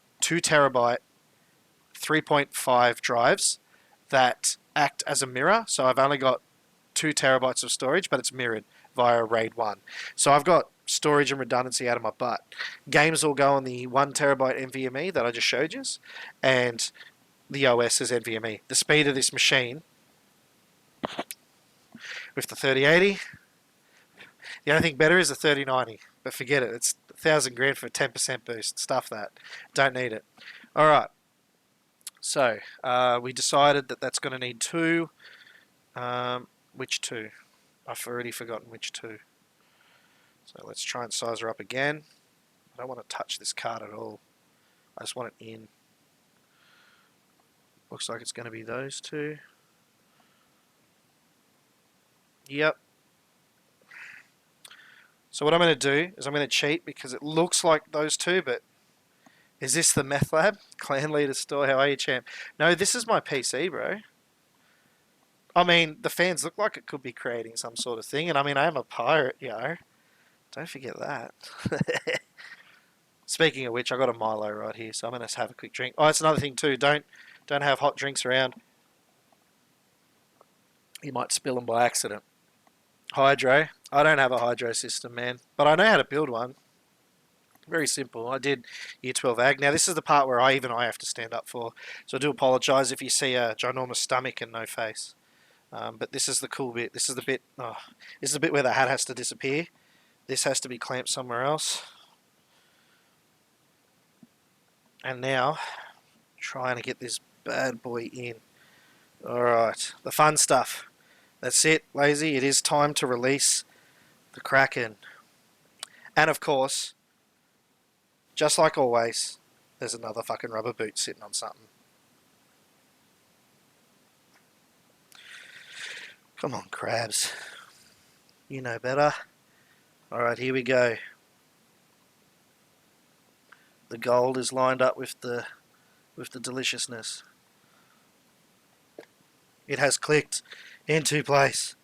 3.5 drives that act as a mirror. So I've only got 2 terabytes of storage, but it's mirrored via RAID 1. So I've got storage and redundancy out of my butt. Games will go on the 1 terabyte NVMe that I just showed you, and the OS is NVMe. The speed of this machine with the 3080, the only thing better is the 3090, but forget it. It's 1,000 grand for a 10% boost. Stuff that. Don't need it. All right. So we decided that that's going to need 2. Which 2? I've already forgotten which 2. So let's try and size her up again. I don't want to touch this card at all. I just want it in. Looks like it's going to be those 2. Yep. So what I'm going to do is I'm going to cheat because it looks like those 2, but is this the meth lab? Clan leader store, how are you, champ? No, this is my PC, bro. I mean, the fans look like it could be creating some sort of thing, and I mean, I am a pirate, yo. Don't forget that. Speaking of which, I got a Milo right here, so I'm going to have a quick drink. Oh, that's another thing too. Don't have hot drinks around. You might spill them by accident. Hydro. I don't have a hydro system, man, but I know how to build one. Very simple. I did Year 12 Ag. Now, this is the part where I have to stand up for, so I do apologise if you see a ginormous stomach and no face. But this is the cool bit. This is the bit. Oh, this is the bit where the hat has to disappear. This has to be clamped somewhere else. And now, trying to get this bad boy in. Alright, the fun stuff. That's it, lazy. It is time to release the Kraken. And of course, just like always, there's another fucking rubber boot sitting on something. Come on, crabs. You know better. Alright, here we go. The gold is lined up with the deliciousness. It has clicked into place,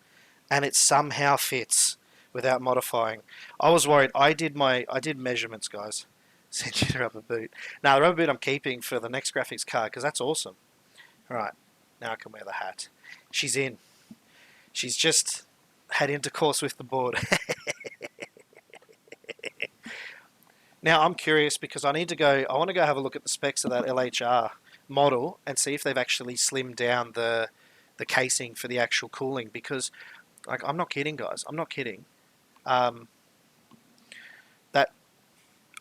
and it somehow fits without modifying. I was worried. I did measurements, guys. Sent you the rubber boot. Now the rubber boot I'm keeping for the next graphics card because that's awesome. All right, now I can wear the hat. She's in. She's just had intercourse with the board. Now I'm curious because I want to go have a look at the specs of that LHR model and see if they've actually slimmed down the casing for the actual cooling, because like I'm not kidding, guys. I'm not kidding. That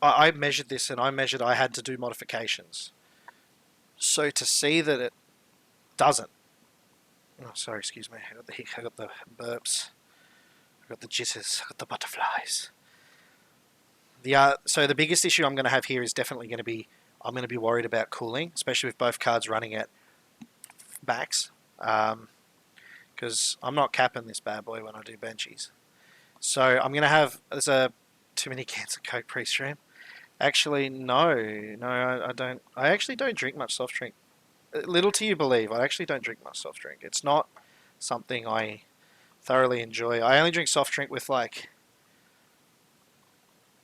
I measured this, and I had to do modifications. So to see that it doesn't. Oh, sorry, excuse me. I got the hic, I got the burps, I got the jitters, I got the butterflies. So the biggest issue I'm going to have here is definitely going to be I'm going to be worried about cooling, especially with both cards running at max, because I'm not capping this bad boy when I do benchies. So I'm going to have too many cans of Coke pre-stream. Actually, no, I don't. I actually don't drink much soft drink. Little do you believe, I actually don't drink much soft drink. It's not something I thoroughly enjoy. I only drink soft drink with like.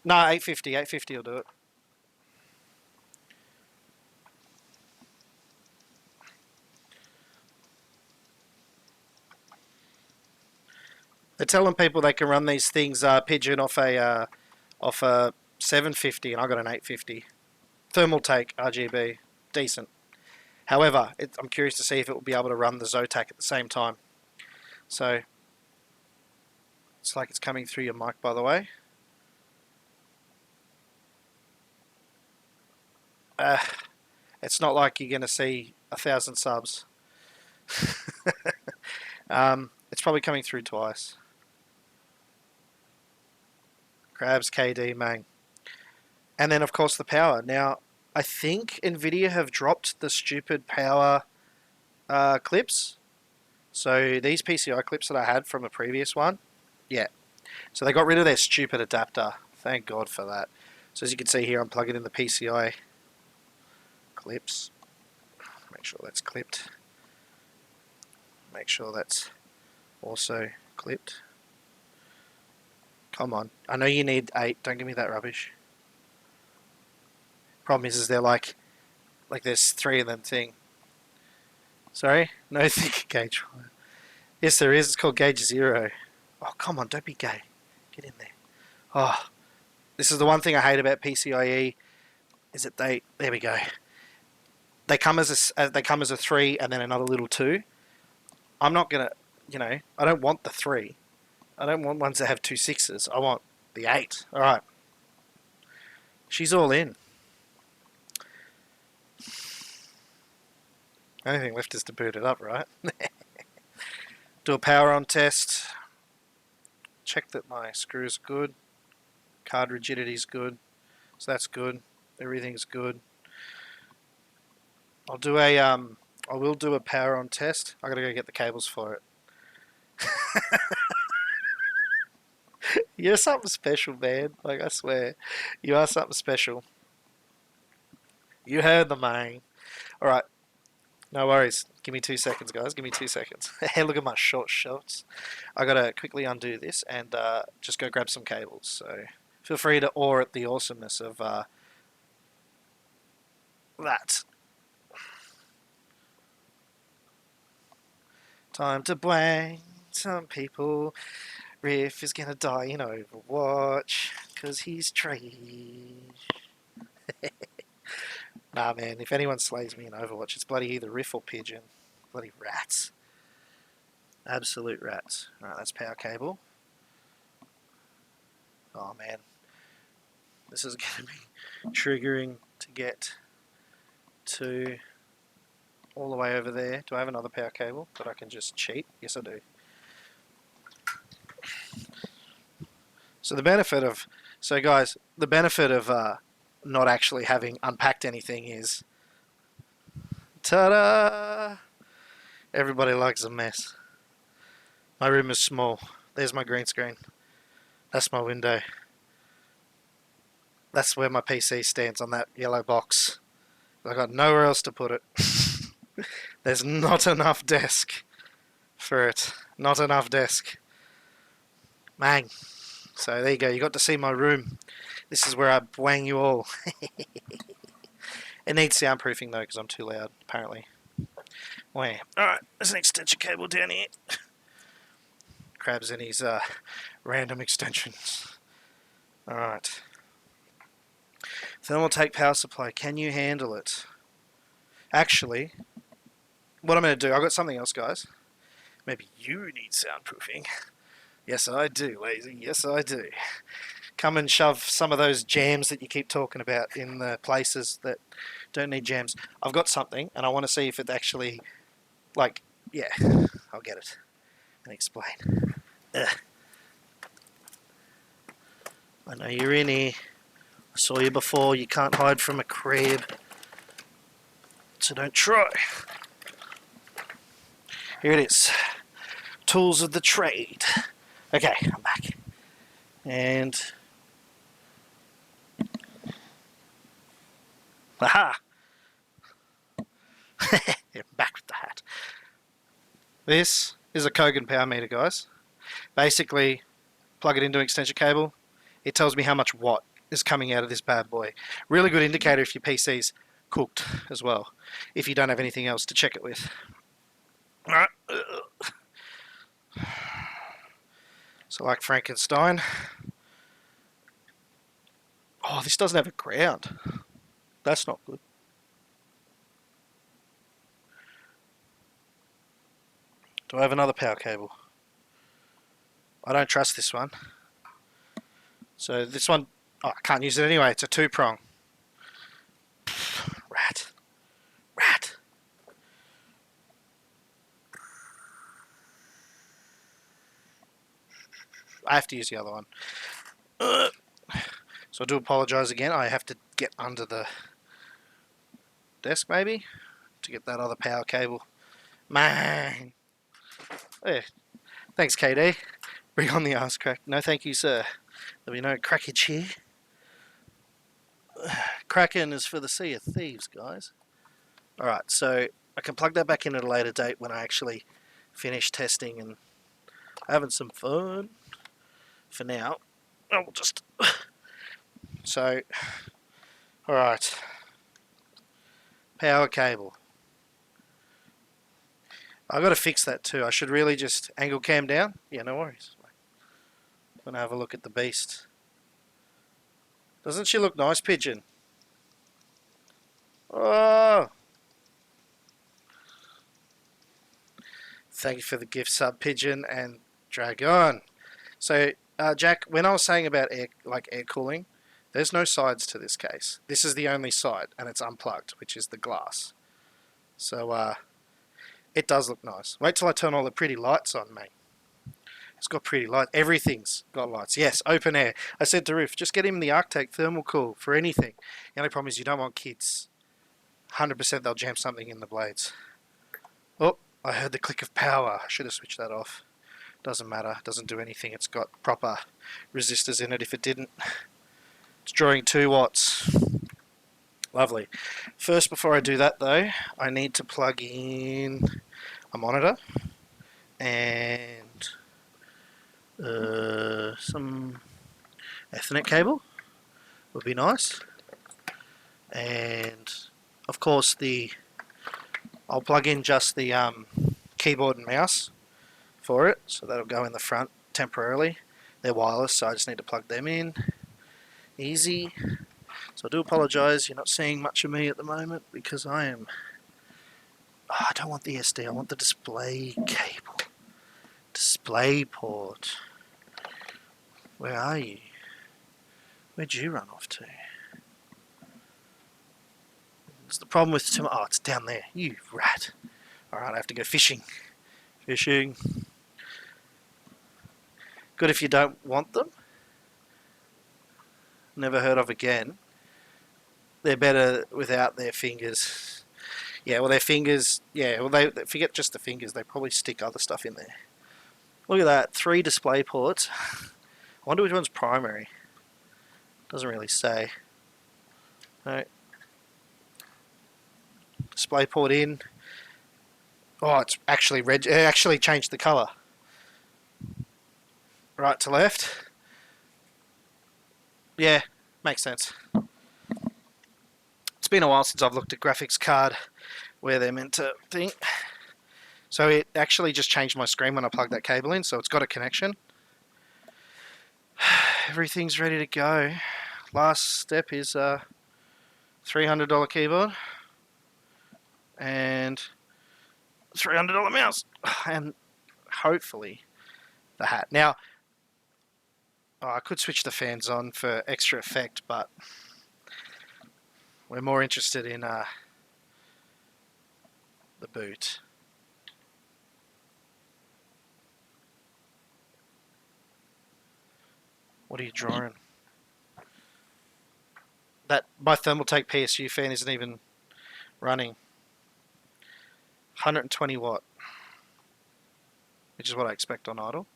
No, 850 will do it. They're telling people they can run these things pigeon off a 750, and I got an 850. Thermal take RGB, decent. However, I'm curious to see if it will be able to run the Zotac at the same time. So it's like it's coming through your mic, by the way. it's not like you're going to see 1,000 subs. It's probably coming through twice. Crabs, KD, Mang. And then, of course, the power. Now, I think NVIDIA have dropped the stupid power clips. So these PCI clips that I had from a previous one, yeah. So they got rid of their stupid adapter. Thank God for that. So as you can see here, I'm plugging in the PCI clips. Make sure that's clipped. Make sure that's also clipped. Come on. I know you need 8. Don't give me that rubbish. Problem is they're like there's 3 of them thing. Sorry? No thick gauge. Yes, there is. It's called gauge 0. Oh, come on. Don't be gay. Get in there. Oh, this is the one thing I hate about PCIe is that there we go. They come as a 3 and then another little 2. I'm not gonna, I don't want the 3. I don't want ones that have 2 6s. I want the 8. All right. She's all in. Only thing left is to boot it up, right? Do a power on test. Check that my screws are good. Card rigidity is good. So that's good. Everything's good. I will do a power on test. I gotta go get the cables for it. You're something special, man. Like, I swear. You are something special. You heard the man. Alright. No worries. Give me 2 seconds, guys. Give me 2 seconds. Hey, look at my short shorts. I gotta quickly undo this and just go grab some cables. So feel free to awe at the awesomeness of that. Time to BWANG. Some people. Riff is gonna die in Overwatch because he's trash. Nah, man, if anyone slays me in Overwatch, it's bloody either Riff or Pigeon. Bloody rats. Absolute rats. Alright, that's power cable. Oh, man. This is going to be triggering to get to all the way over there. Do I have another power cable that I can just cheat? Yes, I do. So the benefit of... So, guys, the benefit of not actually having unpacked anything is... Ta-da! Everybody likes a mess. My room is small. There's my green screen. That's my window. That's where my PC stands, on that yellow box. I've got nowhere else to put it. There's not enough desk for it. Not enough desk. Mang. So there you go. You got to see my room. This is where I BWANG you all. It needs soundproofing though, because I'm too loud, apparently. Where? Alright, there's an extension cable down here. Crabs and his random extensions. Alright. Thermaltake power supply. Can you handle it? Actually, what I'm going to do, I've got something else, guys. Maybe you need soundproofing. Yes, I do, lazy. Yes, I do. Come and shove some of those jams that you keep talking about in the places that don't need jams. I've got something, and I want to see if it actually, yeah, I'll get it and explain. Ugh. I know you're in here. I saw you before. You can't hide from a crab. So don't try. Here it is. Tools of the trade. Okay, I'm back. And... aha! Yeah, back with the hat. This is a Kogan power meter, guys. Basically, plug it into an extension cable. It tells me how much watt is coming out of this bad boy. Really good indicator if your PC's cooked as well, if you don't have anything else to check it with. Alright. So like Frankenstein. Oh, this doesn't have a ground. That's not good. Do I have another power cable? I don't trust this one. So this one, oh, I can't use it anyway. It's a 2-prong. I have to use the other one. So I do apologise again. I have to get under the desk maybe to get that other power cable. Man. Yeah. Thanks, KD. Bring on the ass crack. No, thank you, sir. There'll be no crackage here. Kraken is for the Sea of Thieves, guys. Alright, so I can plug that back in at a later date when I actually finish testing and having some fun. For now, I'll just... So, alright. Power cable. I've got to fix that too. I should really just angle cam down. Yeah, no worries. I'm going to have a look at the beast. Doesn't she look nice, Pigeon? Oh! Thank you for the gift sub, Pigeon and Dragon. So, Jack, when I was saying about air cooling, there's no sides to this case. This is the only side, and it's unplugged, which is the glass. So, it does look nice. Wait till I turn all the pretty lights on, mate. It's got pretty lights. Everything's got lights. Yes, open air. I said to Riff, just get him the Arctic thermal cool for anything. The only problem is you don't want kids. 100% they'll jam something in the blades. Oh, I heard the click of power. I should have switched that off. Doesn't matter. Doesn't do anything. It's got proper resistors in it if it didn't. It's drawing 2 watts. Lovely. First, before I do that though, I need to plug in a monitor and some Ethernet cable would be nice. And of course I'll plug in just the keyboard and mouse for it, so that'll go in the front temporarily. They're wireless, so I just need to plug them in. Easy. So I do apologise, you're not seeing much of me at the moment because I am... Oh, I don't want the SD, I want the display cable. Display port. Where are you? Where'd you run off to? It's the problem with... Oh, it's down there. You rat. Alright, I have to go fishing. Fishing. Good if you don't want them. Never heard of again. They're better without their fingers. Yeah, well, their fingers... Yeah, well, they forget just the fingers. They probably stick other stuff in there. Look at that. 3 display ports. I wonder which one's primary. Doesn't really say. No. Display port in. Oh, it's actually red. It actually changed the colour. Right to left. Yeah, makes sense. It's been a while since I've looked at graphics card where they're meant to think. So it actually just changed my screen when I plugged that cable in, so it's got a connection. Everything's ready to go. Last step is a $300 keyboard and $300 mouse, and hopefully the hat. Now, I could switch the fans on for extra effect, but we're more interested in the boot. What are you drawing? That my Thermaltake PSU fan isn't even running. 120 watt, which is what I expect on idle.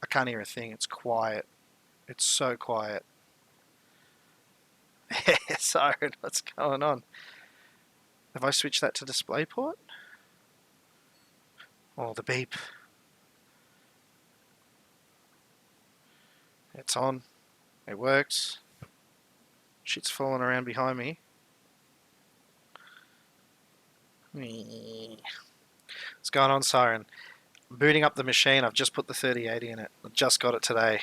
I can't hear a thing. It's quiet. It's so quiet. Siren, what's going on? Have I switched that to DisplayPort? Oh, the beep. It's on. It works. Shit's falling around behind me. What's going on, Siren? I'm booting up the machine. I've just put the 3080 in it. I just got it today.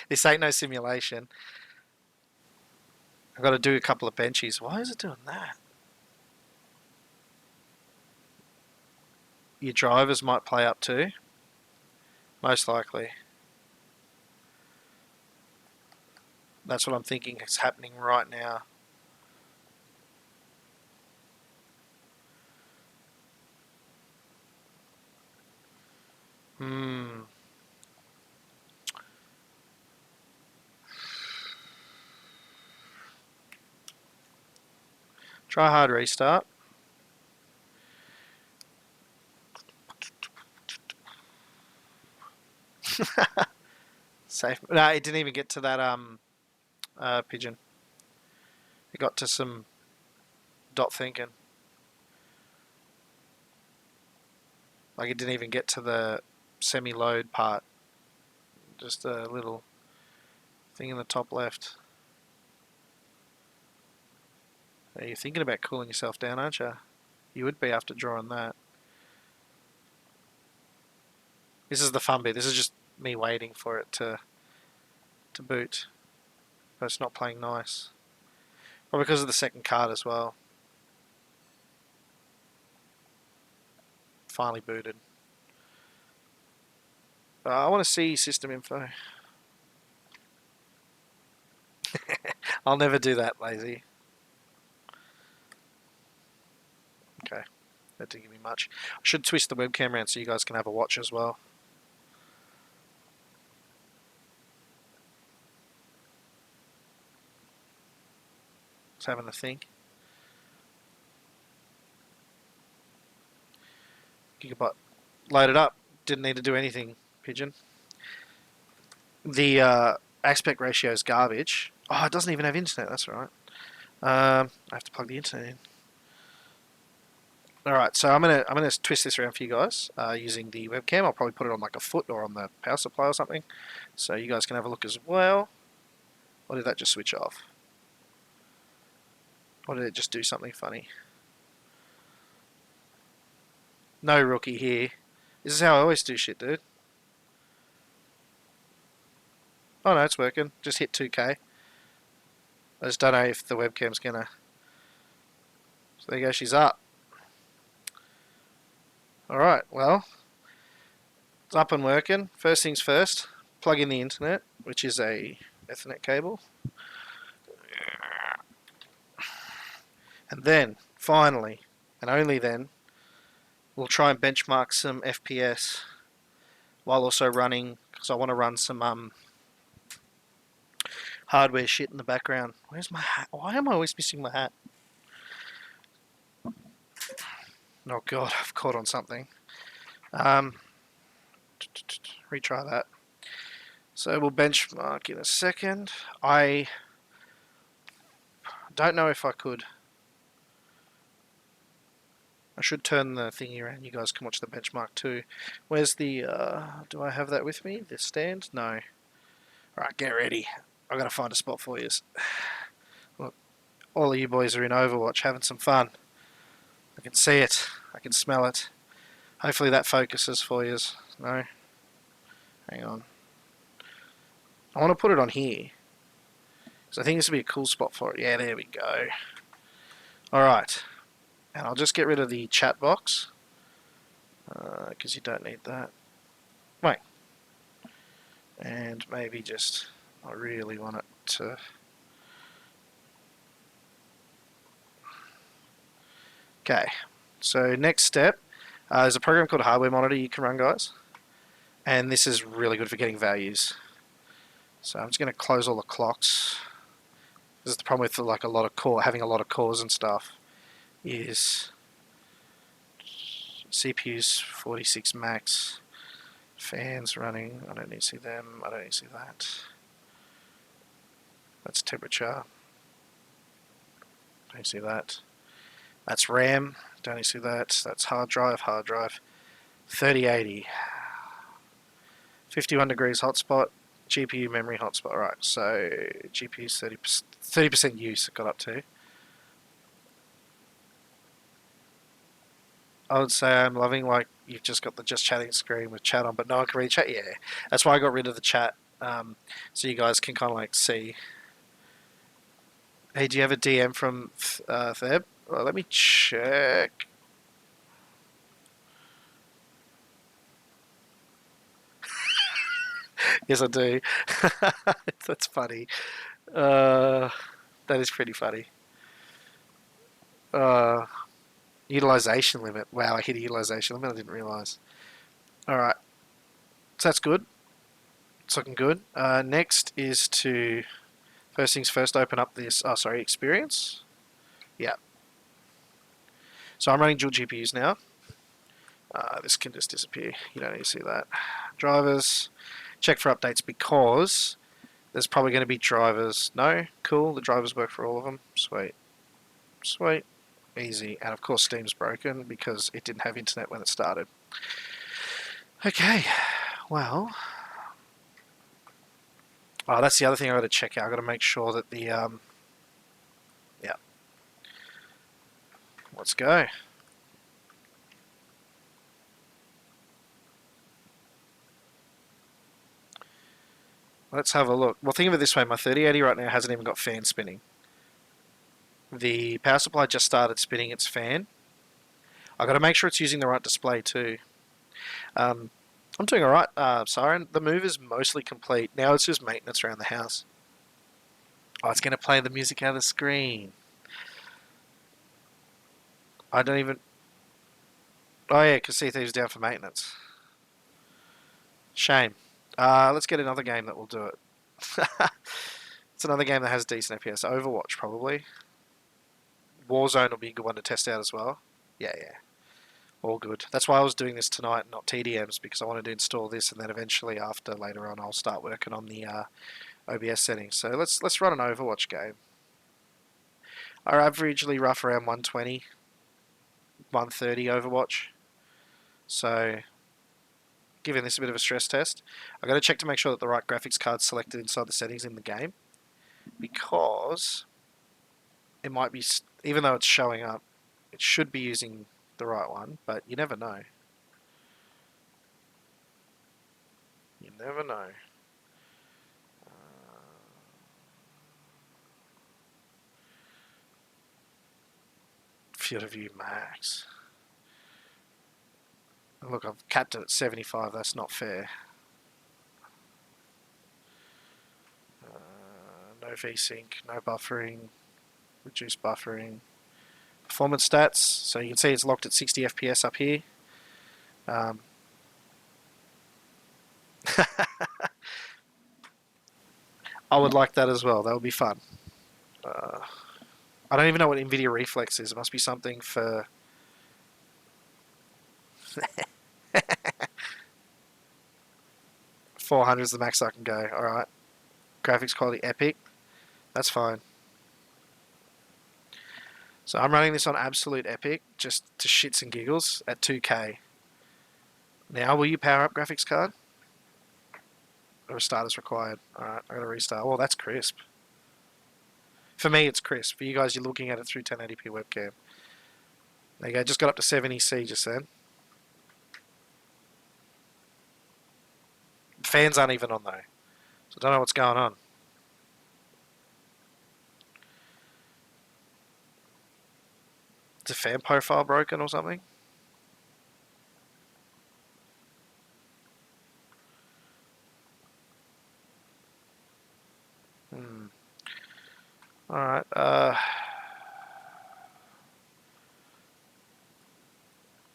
This ain't no simulation. I've got to do a couple of benchies. Why is it doing that? Your drivers might play up too. Most likely. That's what I'm thinking is happening right now. Try hard restart. Safe. No, it didn't even get to that pigeon. It got to some dot thinking. Like it didn't even get to the semi-load part. Just a little thing in the top left. You're thinking about cooling yourself down, aren't you? You would be after drawing that. This is the fun bit. This is just me waiting for it to boot. But it's not playing nice. Probably because of the second card as well. Finally booted. I want to see system info. I'll never do that, lazy. Okay, that didn't give me much. I should twist the webcam around so you guys can have a watch as well. Just having a think. Gigabyte. Load it up. Didn't need to do anything, pigeon. The aspect ratio is garbage. Oh, it doesn't even have internet, that's right. I have to plug the internet in. Alright, so I'm gonna twist this around for you guys using the webcam. I'll probably put it on like a foot or on the power supply or something. So you guys can have a look as well. Or did that just switch off? Or did it just do something funny? No rookie here. This is how I always do shit, dude. Oh no, it's working. Just hit 2K. I just don't know if the webcam's gonna... So there you go, she's up. Alright, well, it's up and working. First things first, plug in the internet, which is a Ethernet cable. And then, finally, and only then, we'll try and benchmark some FPS while also running, because I want to run some hardware shit in the background. Where's my hat? Why am I always missing my hat? Oh god, I've caught on something. Retry that. So we'll benchmark in a second. I don't know if I could. I should turn the thingy around. You guys can watch the benchmark too. Where's the... do I have that with me? The stand? No. Alright, get ready. I've got to find a spot for you. Look, all of you boys are in Overwatch having some fun. I can see it. I can smell it. Hopefully that focuses for you. No? Hang on. I want to put it on here. Because I think this would be a cool spot for it. Yeah, there we go. Alright. And I'll just get rid of the chat box. Because you don't need that. Wait. And maybe just... I really want it to... Okay. So next step. There's a program called Hardware Monitor you can run, guys. And this is really good for getting values. So I'm just going to close all the clocks. This is the problem with like having a lot of cores and stuff. Is CPU's 46 max, fans running, I don't need to see them, I don't need to see that. That's temperature, don't need to see that. That's RAM, don't need to see that. That's hard drive, 3080. 51 degrees hotspot, GPU memory hotspot, right, so GPU's 30% use it got up to. I would say I'm loving like you've just got the just chatting screen with chat on, but no one can really chat. Yeah, that's why I got rid of the chat, so you guys can kind of like see. Hey, do you have a DM from Theb? Well, let me check. Yes, I do. That's funny. That is pretty funny. Utilization limit. Wow, I hit a utilization limit. I didn't realise. Alright. So that's good. It's looking good. Next is to... First things first, open up this... Oh, sorry, experience. Yeah. So I'm running dual GPUs now. This can just disappear. You don't need to see that. Drivers. Check for updates because there's probably going to be drivers. No? Cool. The drivers work for all of them. Sweet. Sweet. Easy. And of course Steam's broken because it didn't have internet when it started. Okay. Well. Oh, that's the other thing I got to check out. I got to make sure that the yeah. Let's go. Let's have a look. Well, think of it this way. My 3080 right now hasn't even got fan spinning. The power supply just started spinning its fan. I got to make sure it's using the right display too. I'm doing alright, Siren. The move is mostly complete. Now it's just maintenance around the house. Oh, it's going to play the music out of the screen. I don't even... Oh yeah, because Sea Thieves down for maintenance. Shame. Let's get another game that will do it. It's another game that has decent FPS. Overwatch, probably. Warzone will be a good one to test out as well. Yeah. All good. That's why I was doing this tonight, not TDMs, because I wanted to install this, and then eventually, after later on, I'll start working on the OBS settings. So let's run an Overwatch game. I averagely rough around 120, 130 Overwatch. So, giving this a bit of a stress test. I've got to check to make sure that the right graphics card's selected inside the settings in the game, because it might be, even though it's showing up, it should be using the right one, but you never know. You never know. Field of view max. Look, I've capped it at 75. That's not fair. No VSync, no buffering, reduce buffering. Performance stats. So you can see it's locked at 60 FPS up here. I would like that as well. That would be fun. I don't even know what NVIDIA Reflex is. It must be something for... 400 is the max I can go. Alright. Graphics quality epic. That's fine. So I'm running this on absolute epic, just to shits and giggles, at 2K. Now, will you power up graphics card? Or restart is required. Alright, I gotta restart. Oh, that's crisp. For me, it's crisp. For you guys, you're looking at it through 1080p webcam. There you go, just got up to 70C just then. Fans aren't even on though. So I don't know what's going on. Is the fan profile broken or something? Alright, I'm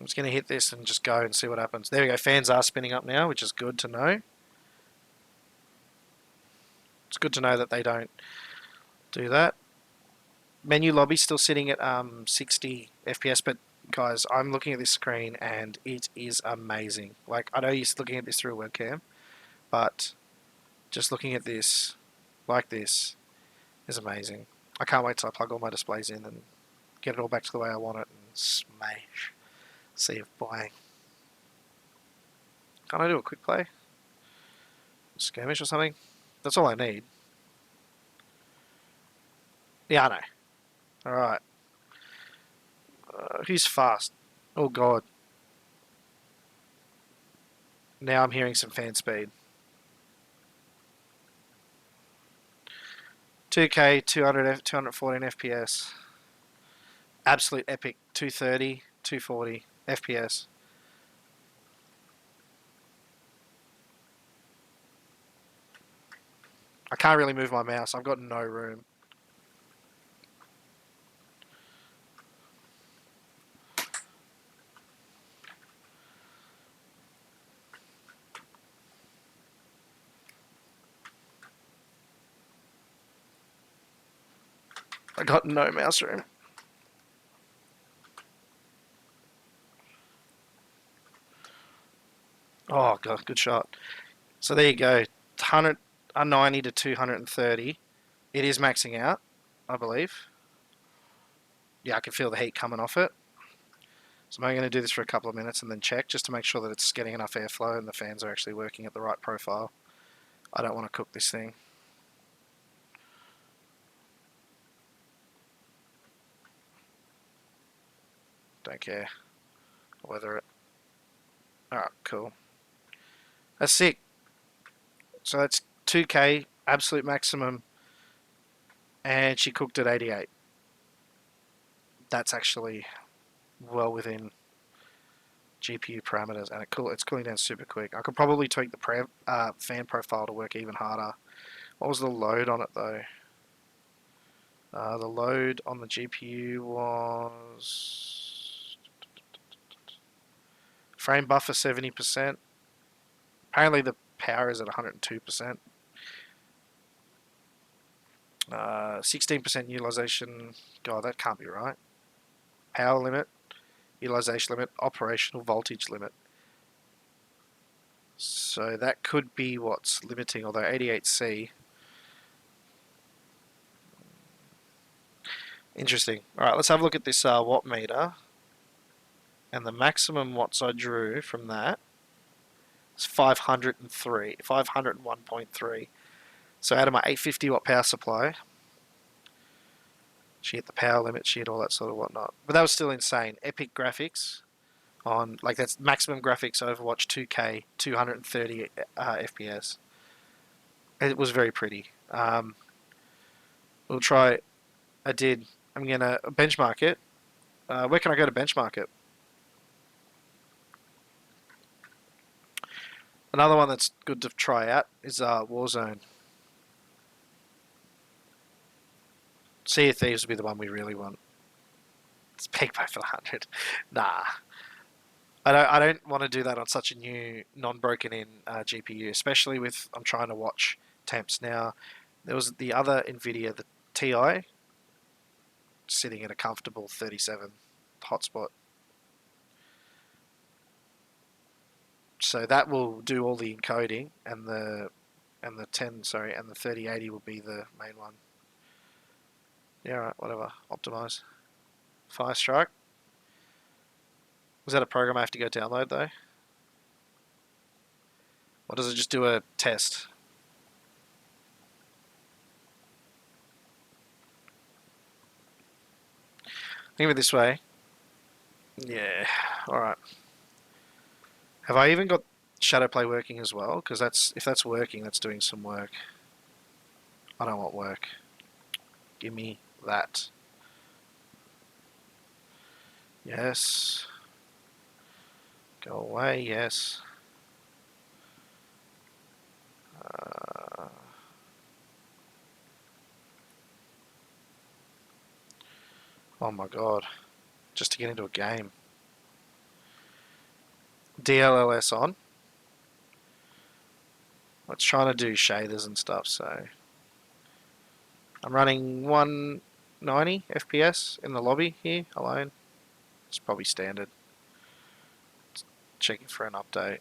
just going to hit this and just go and see what happens. There we go, fans are spinning up now, which is good to know. It's good to know that they don't do that. Menu lobby still sitting at 60 FPS, but guys, I'm looking at this screen and it is amazing. Like, I know you're looking at this through a webcam, but just looking at this, like this, is amazing. I can't wait till I plug all my displays in and get it all back to the way I want it and smash. Sea of BWANG. Can't I do a quick play? Skirmish or something? That's all I need. Yeah, I know. Alright. Who's fast? Oh god. Now I'm hearing some fan speed. 2K, 214 FPS. Absolute epic. 230, 240 FPS. I can't really move my mouse. I've got no room. I got no mouse room. Oh god, good shot. So there you go, 190 to 230. It is maxing out, I believe. Yeah, I can feel the heat coming off it. So I'm going to do this for a couple of minutes and then check just to make sure that it's getting enough airflow and the fans are actually working at the right profile. I don't want to cook this thing. Don't care. I'll weather it. Alright, cool. That's sick. So that's 2K, absolute maximum, and she cooked at 88. That's actually well within GPU parameters, and it's cooling down super quick. I could probably tweak the fan profile to work even harder. What was the load on it though? The load on the GPU was frame buffer 70%. Apparently the power is at 102%. 16% utilization. God, that can't be right. Power limit, utilization limit, operational voltage limit. So that could be what's limiting, although 88C. Interesting. Alright, let's have a look at this watt meter. And the maximum watts I drew from that is 503, 501.3. So out of my 850 watt power supply, she hit the power limit, she hit all that sort of whatnot. But that was still insane. Epic graphics on, like that's maximum graphics Overwatch 2K, 230 FPS. It was very pretty. We'll try, I'm going to benchmark it. Where can I go to benchmark it? Another one that's good to try out is Warzone. Sea of Thieves would be the one we really want. It's peak by for 100. Nah. I don't want to do that on such a new, non-broken in GPU, especially with, I'm trying to watch temps now. There was the other NVIDIA, the TI, sitting at a comfortable 37 hotspot. So that will do all the encoding, and the 3080 will be the main one. Yeah, right, whatever. Optimize. Firestrike. Was that a program I have to go download though? Or does it just do a test? Think of it this way. Yeah, alright. Have I even got Shadowplay working as well? Because if that's working, that's doing some work. I don't want work. Give me that. Yes. Go away, yes. Oh my god. Just to get into a game. DLLS on. It's trying to do shaders and stuff, so I'm running 190 FPS in the lobby here alone. It's probably standard. Checking for an update.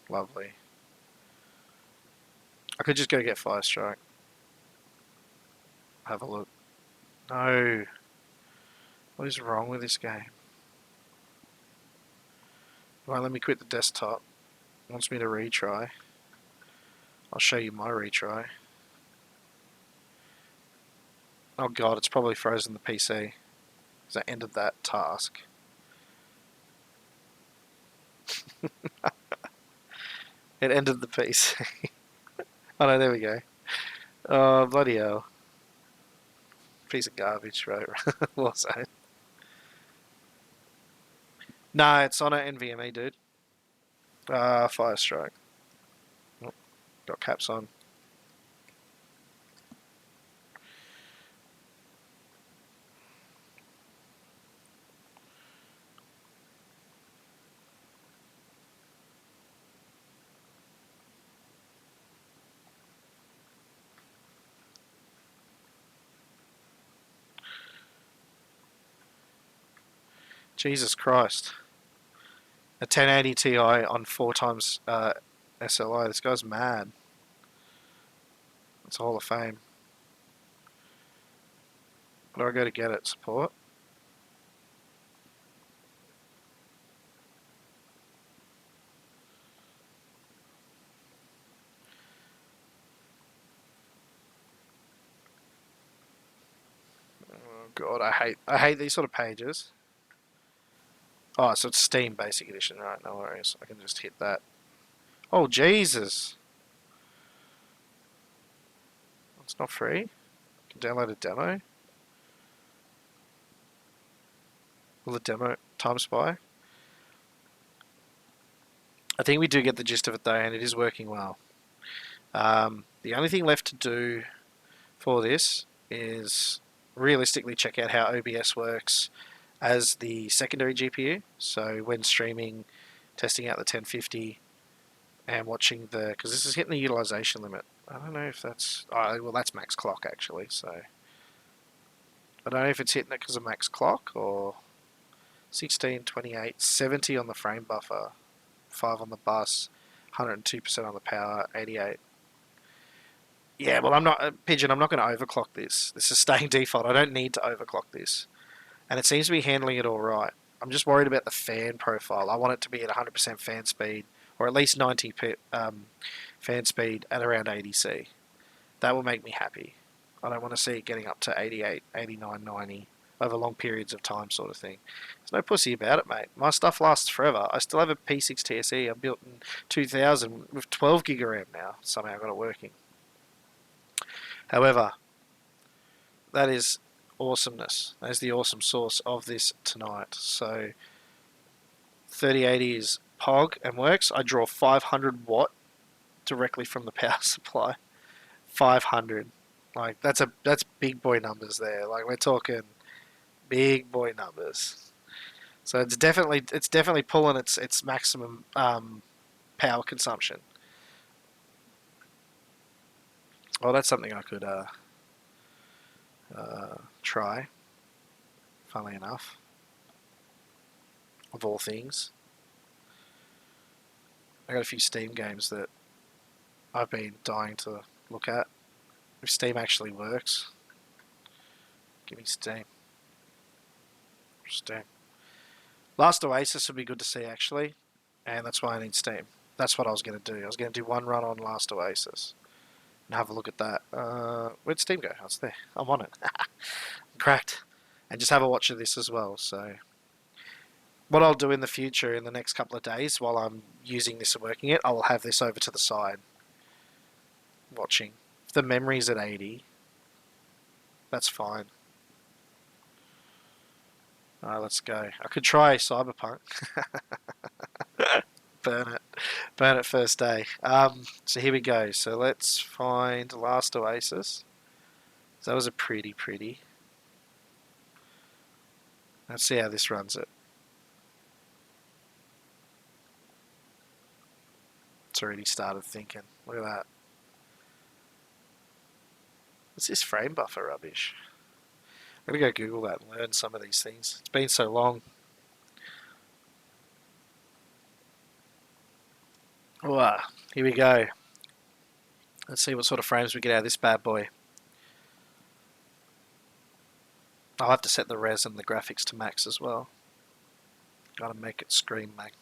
Lovely. I could just go get Firestrike. Have a look. No. What is wrong with this game? Won't let me quit the desktop. It wants me to retry. I'll show you my retry. Oh god, it's probably frozen the PC. Because I ended that task. It ended the PC. Oh no, there we go. Oh, bloody hell. Piece of garbage, right? Warzone. Nah, it's on an NVMe, dude. Firestrike. Oh, got caps on. Jesus Christ. A 1080 Ti on 4 times SLI. This guy's mad. It's a Hall of Fame. Where do I go to get it? Support? Oh god, I hate these sort of pages. Oh, so it's Steam Basic Edition, right? No worries. I can just hit that. Oh Jesus! It's not free. You can download a demo. Will the demo time spy? I think we do get the gist of it though, and it is working well. The only thing left to do for this is realistically check out how OBS works as the secondary GPU. So when streaming, testing out the 1050 and watching the, because this is hitting the utilization limit. I don't know if that's, oh, well that's max clock actually, so I don't know if it's hitting it because of max clock or 16, 28, 70 on the frame buffer, 5 on the bus, 102% on the power, 88. Yeah, well, I'm not, Pigeon, I'm not going to overclock this. This is staying default. I don't need to overclock this. And it seems to be handling it all right. I'm just worried about the fan profile. I want it to be at 100% fan speed, or at least 90 fan speed at around 80C. That will make me happy. I don't want to see it getting up to 88, 89, 90 over long periods of time sort of thing. There's no pussy about it, mate. My stuff lasts forever. I still have a P6 TSE I built in 2000 with 12 gig of RAM now. Somehow I got it working. However, that is awesomeness. That is the awesome source of this tonight. So 3080 is POG and works. I draw 500 watt directly from the power supply. 500. Like that's big boy numbers there. Like we're talking big boy numbers. So it's definitely pulling its maximum power consumption. Well, that's something I could try. Funnily enough, of all things, I got a few Steam games that I've been dying to look at. If Steam actually works, give me Steam. Steam. Last Oasis would be good to see actually, and that's why I need Steam. That's what I was going to do. I was going to do one run on Last Oasis and have a look at that. Where'd Steam go? Oh, it's there. I'm on it. Cracked. And just have a watch of this as well. So what I'll do in the future, in the next couple of days, while I'm using this and working it, I will have this over to the side, watching. If the memory's at 80, that's fine. Alright, let's go. I could try Cyberpunk. Burn it. Burn it first day. So here we go. So let's find Last Oasis. So that was a pretty. Let's see how this runs it. It's already started thinking. Look at that. What's this frame buffer rubbish? I'm going to go Google that and learn some of these things. It's been so long. Oh, here we go. Let's see what sort of frames we get out of this bad boy. I'll have to set the res and the graphics to max as well. Gotta make it scream, mate.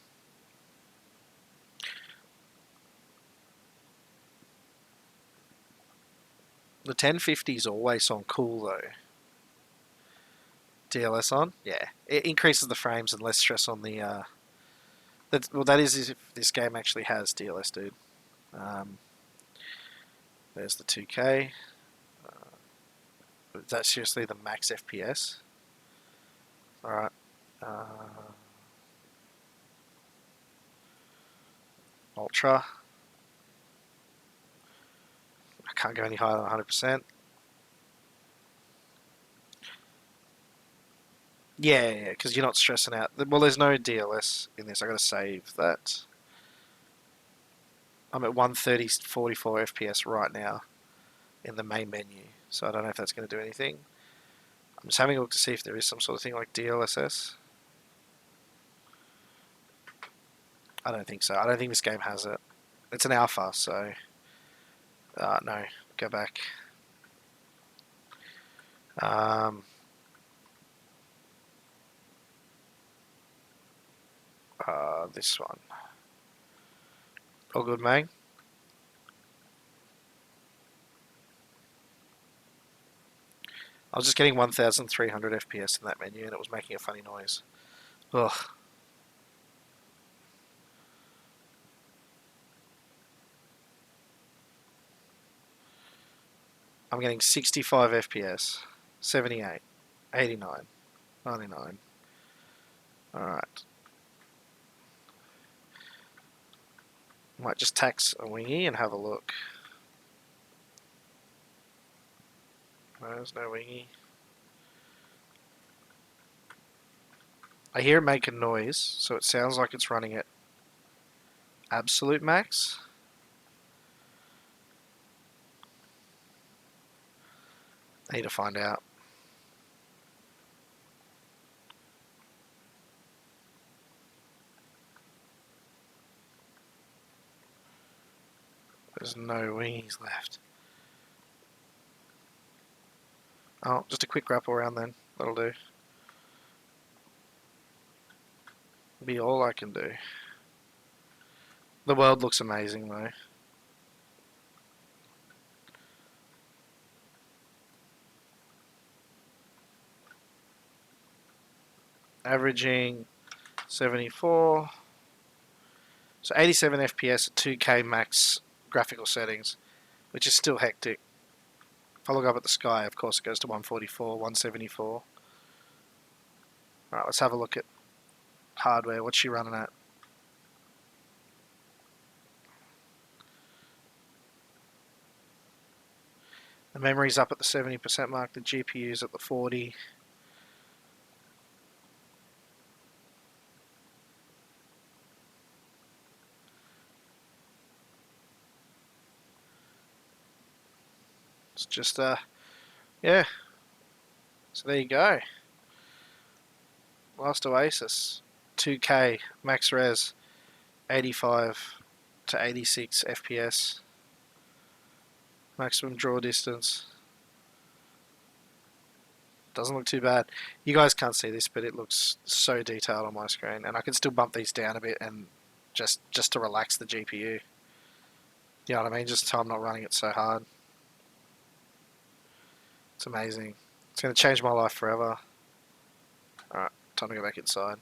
The 1050 is always on cool though. DLS on? Yeah. It increases the frames and less stress on the... that is if this game actually has DLS, dude. There's the 2K. Is that seriously the max FPS? Alright. Ultra. I can't go any higher than 100%. Yeah, because you're not stressing out. Well, there's no DLS in this. I gotta save that. I'm at 130, 44 FPS right now in the main menu, so I don't know if that's going to do anything. I'm just having a look to see if there is some sort of thing like DLSS. I don't think so. I don't think this game has it. It's an alpha, so... no, go back. Um, this one. All good, mate. I was just getting 1,300 FPS in that menu, and it was making a funny noise. Ugh. I'm getting 65 FPS, 78, 89, 99. Alright. Might just tax a wingy and have a look. There's no wingy. I hear it make a noise, so it sounds like it's running at absolute max. I need to find out. There's no wings left. Oh, just a quick wrap around then. That'll do. Be all I can do. The world looks amazing though. Averaging 74. So 87 FPS at 2K max graphical settings, which is still hectic. If I look up at the sky, of course it goes to 144, 174. Alright, let's have a look at hardware. What's she running at? The memory's up at the 70% mark, the GPU's at the 40. It's just, yeah. So there you go. Last Oasis. 2K, max res, 85 to 86 FPS. Maximum draw distance. Doesn't look too bad. You guys can't see this, but it looks so detailed on my screen. And I can still bump these down a bit and just to relax the GPU. You know what I mean? Just so I'm not running it so hard. It's amazing. It's going to change my life forever. Alright, time to go back inside.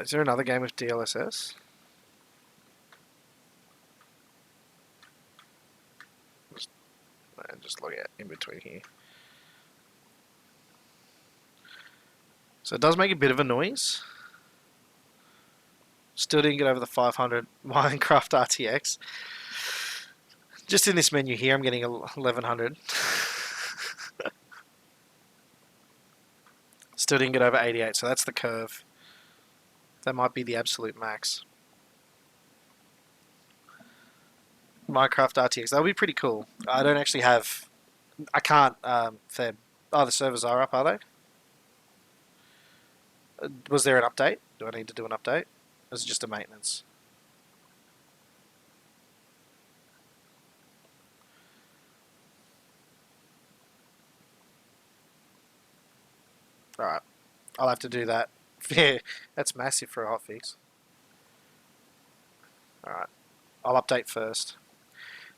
Is there another game with DLSS? Just log out in between here. So it does make a bit of a noise. Still didn't get over the 500 Minecraft RTX. Just in this menu here, I'm getting 1100. Still didn't get over 88, so that's the curve. That might be the absolute max. Minecraft RTX, that would be pretty cool. I don't actually have... I can't... Feb. Oh, the servers are up, are they? Was there an update? Do I need to do an update? Or is it just a maintenance? Alright. I'll have to do that. Yeah, that's massive for a hotfix. Alright. I'll update first.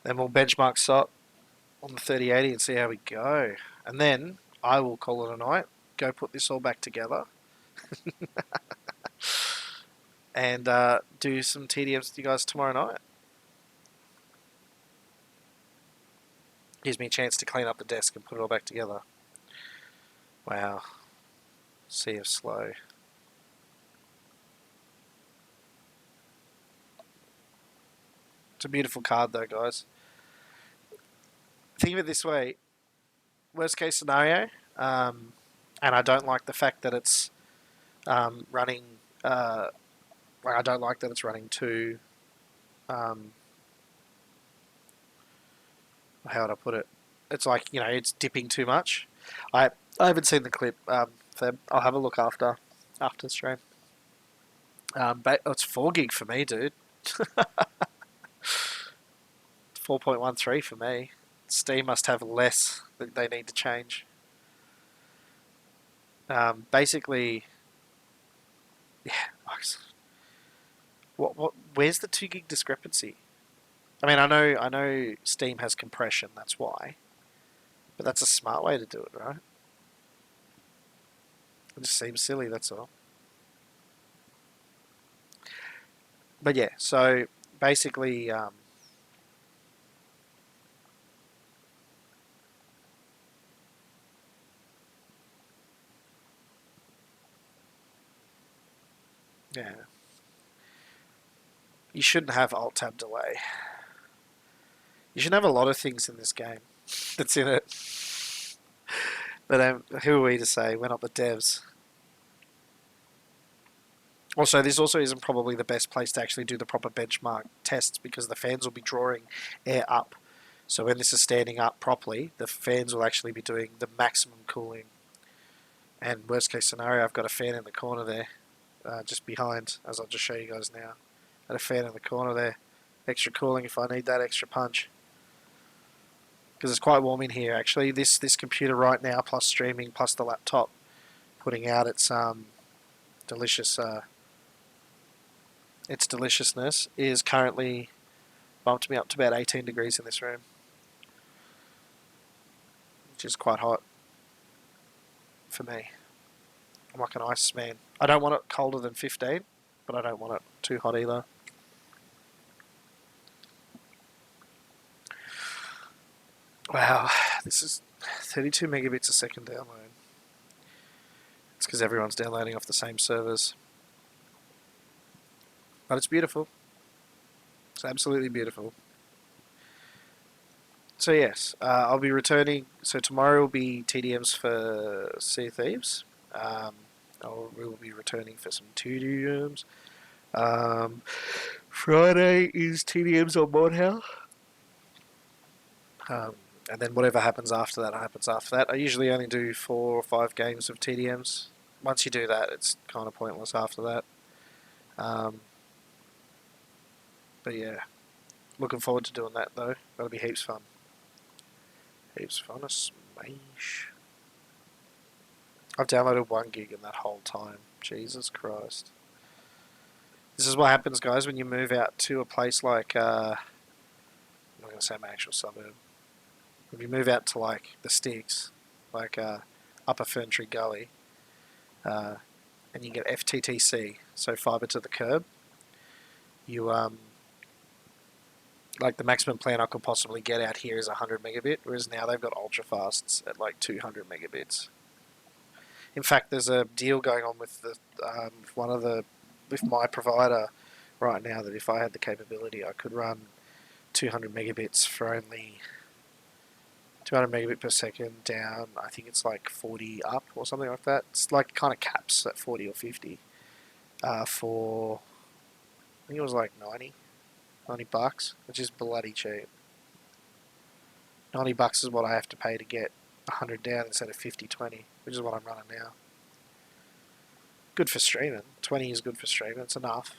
Then we'll benchmark SOT on the 3080 and see how we go. And then I will call it a night. Go put this all back together. And do some TDMs with you guys tomorrow night. Gives me a chance to clean up the desk and put it all back together. Wow. Sea of slow. It's a beautiful card though, guys. Think of it this way. Worst case scenario, and I don't like the fact that it's running... I don't like that it's running too... how would I put it? It's like, you know, it's dipping too much. I haven't seen the clip. I'll have a look after the stream. But it's 4 gig for me, dude. 4.13 for me. Steam must have less that they need to change. Basically, yeah. Where's the 2 gig discrepancy? I mean, I know Steam has compression. That's why, but that's a smart way to do it, right? It just seems silly. That's all. But yeah, so basically, yeah, you shouldn't have Alt Tab delay. You should have a lot of things in this game that's in it. But who are we to say? We're not the devs. Also, this also isn't probably the best place to actually do the proper benchmark tests because the fans will be drawing air up. So when this is standing up properly, the fans will actually be doing the maximum cooling. And worst case scenario, I've got a fan in the corner there, just behind, as I'll just show you guys now. Got a fan in the corner there. Extra cooling if I need that extra punch. Because it's quite warm in here actually. This computer right now, plus streaming, plus the laptop, putting out its delicious its deliciousness, is currently bumped me up to about 18 degrees in this room, which is quite hot for me. I'm like an ice man. I don't want it colder than 15, but I don't want it too hot either. Wow, this is 32 megabits a second download. It's because everyone's downloading off the same servers. But it's beautiful. It's absolutely beautiful. So yes, I'll be returning. So tomorrow will be TDMs for Sea Thieves. We will be returning for some TDMs. Friday is TDMs on Mordhouse. And then whatever happens after that, happens after that. I usually only do 4 or 5 games of TDMs. Once you do that, it's kind of pointless after that. But yeah, looking forward to doing that though. That'll be heaps fun. Heaps fun. A smash. I've downloaded 1 gig in that whole time. Jesus Christ. This is what happens, guys, when you move out to a place like, I'm not going to say my actual suburb. If you move out to, like, the sticks, like Upper Ferntree Gully, and you get FTTC, so fibre to the curb, you, like, the maximum plan I could possibly get out here is 100 megabit, whereas now they've got ultra fasts at, like, 200 megabits. In fact, there's a deal going on with with my provider right now that if I had the capability, I could run 200 megabits for only 200 megabit per second down. I think it's like 40 up or something like that. It's like kind of caps at 40 or 50 for, I think it was like 90 bucks, which is bloody cheap. 90 bucks is what I have to pay to get 100 down instead of 50/20, which is what I'm running now. Good for streaming. 20 is good for streaming. It's enough.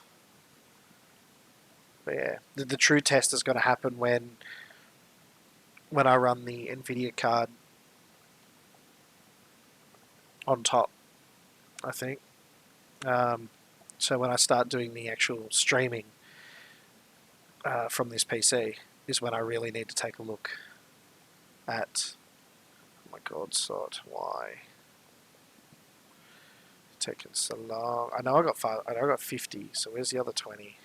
But yeah, the true test is going to happen when I run the NVIDIA card on top, I think. So when I start doing the actual streaming from this PC is when I really need to take a look at, oh my god, sod, why? It's taking so long. I know I got 50, so where's the other 20?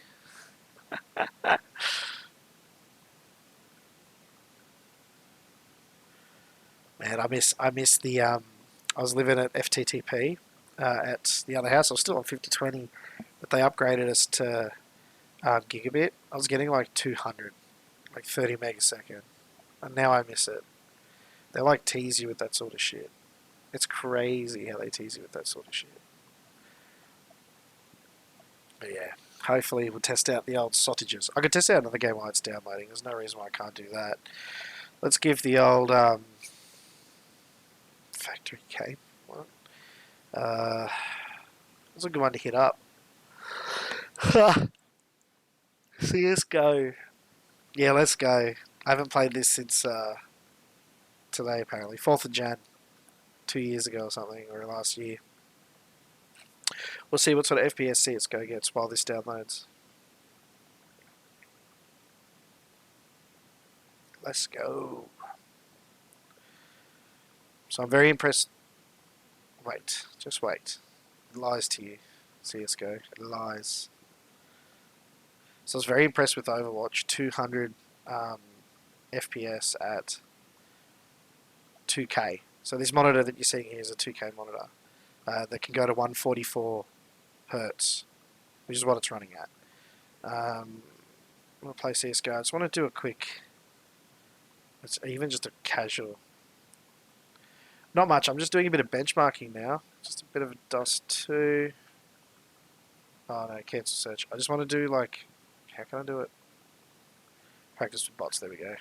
Man, I miss the I was living at FTTP at the other house. I was still on 50/20, but they upgraded us to gigabit. I was getting like 200, like 30 meg a second, and now I miss it. They like tease you with that sort of shit. It's crazy how they tease you with that sort of shit. But yeah, hopefully we'll test out the old sausages. I could test out another game while it's downloading. There's no reason why I can't do that. Let's give the old factory cape. What? That's a good one to hit up. CSGO. Yeah, let's go. I haven't played this since today, apparently. 4th of Jan. 2 years ago or something, or last year. We'll see what sort of FPS CSGO gets while this downloads. Let's go. So I'm very impressed. Wait, just wait. It lies to you, CSGO. It lies. So I was very impressed with Overwatch. 200 FPS at 2K. So this monitor that you're seeing here is a 2K monitor that can go to 144 hertz, which is what it's running at. I'm going to play CSGO. I just want to do a quick... It's even just a casual. Not much. I'm just doing a bit of benchmarking now. Just a bit of a Dust 2. Oh no, cancel search. I just want to do like... How can I do it? Practice with bots. There we go.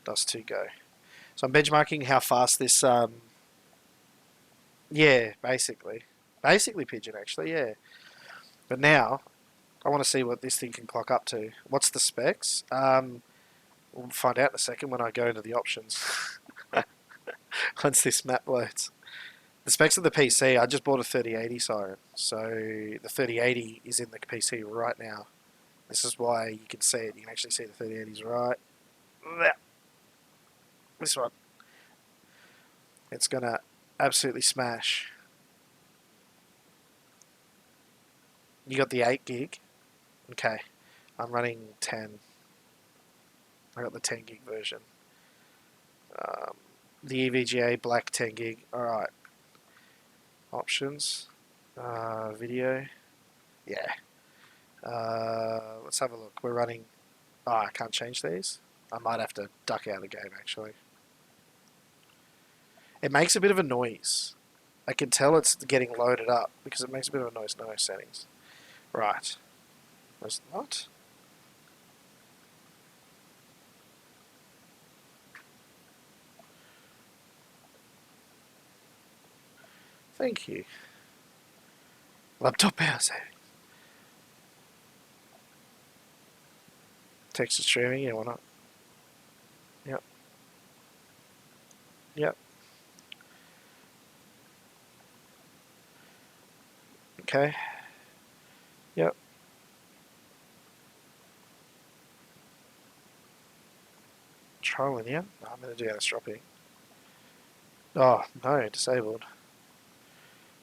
Dust 2 go. So I'm benchmarking how fast this... Yeah, basically. Basically Pigeon, actually, yeah. But now, I want to see what this thing can clock up to. What's the specs? We'll find out in a second when I go into the options. Once this map loads. The specs of the PC, I just bought a 3080 Siren. So the 3080 is in the PC right now. This is why you can see it. You can actually see the 3080s right there. This one. It's going to absolutely smash. You got the 8 gig. Okay. I'm running 10. I got the 10 gig version. The EVGA black 10 gig. Alright. Options. Video. Yeah. Let's have a look. We're running... Oh, I can't change these. I might have to duck out of the game, actually. It makes a bit of a noise. I can tell it's getting loaded up because it makes a bit of a noise. No settings. Right. Was it not? Thank you. Laptop power saving. Text to streaming, yeah, why not? Yep. Yep. Okay. Yep. Trolling, yeah? No, I'm going to do anisotropic. Oh, no, disabled.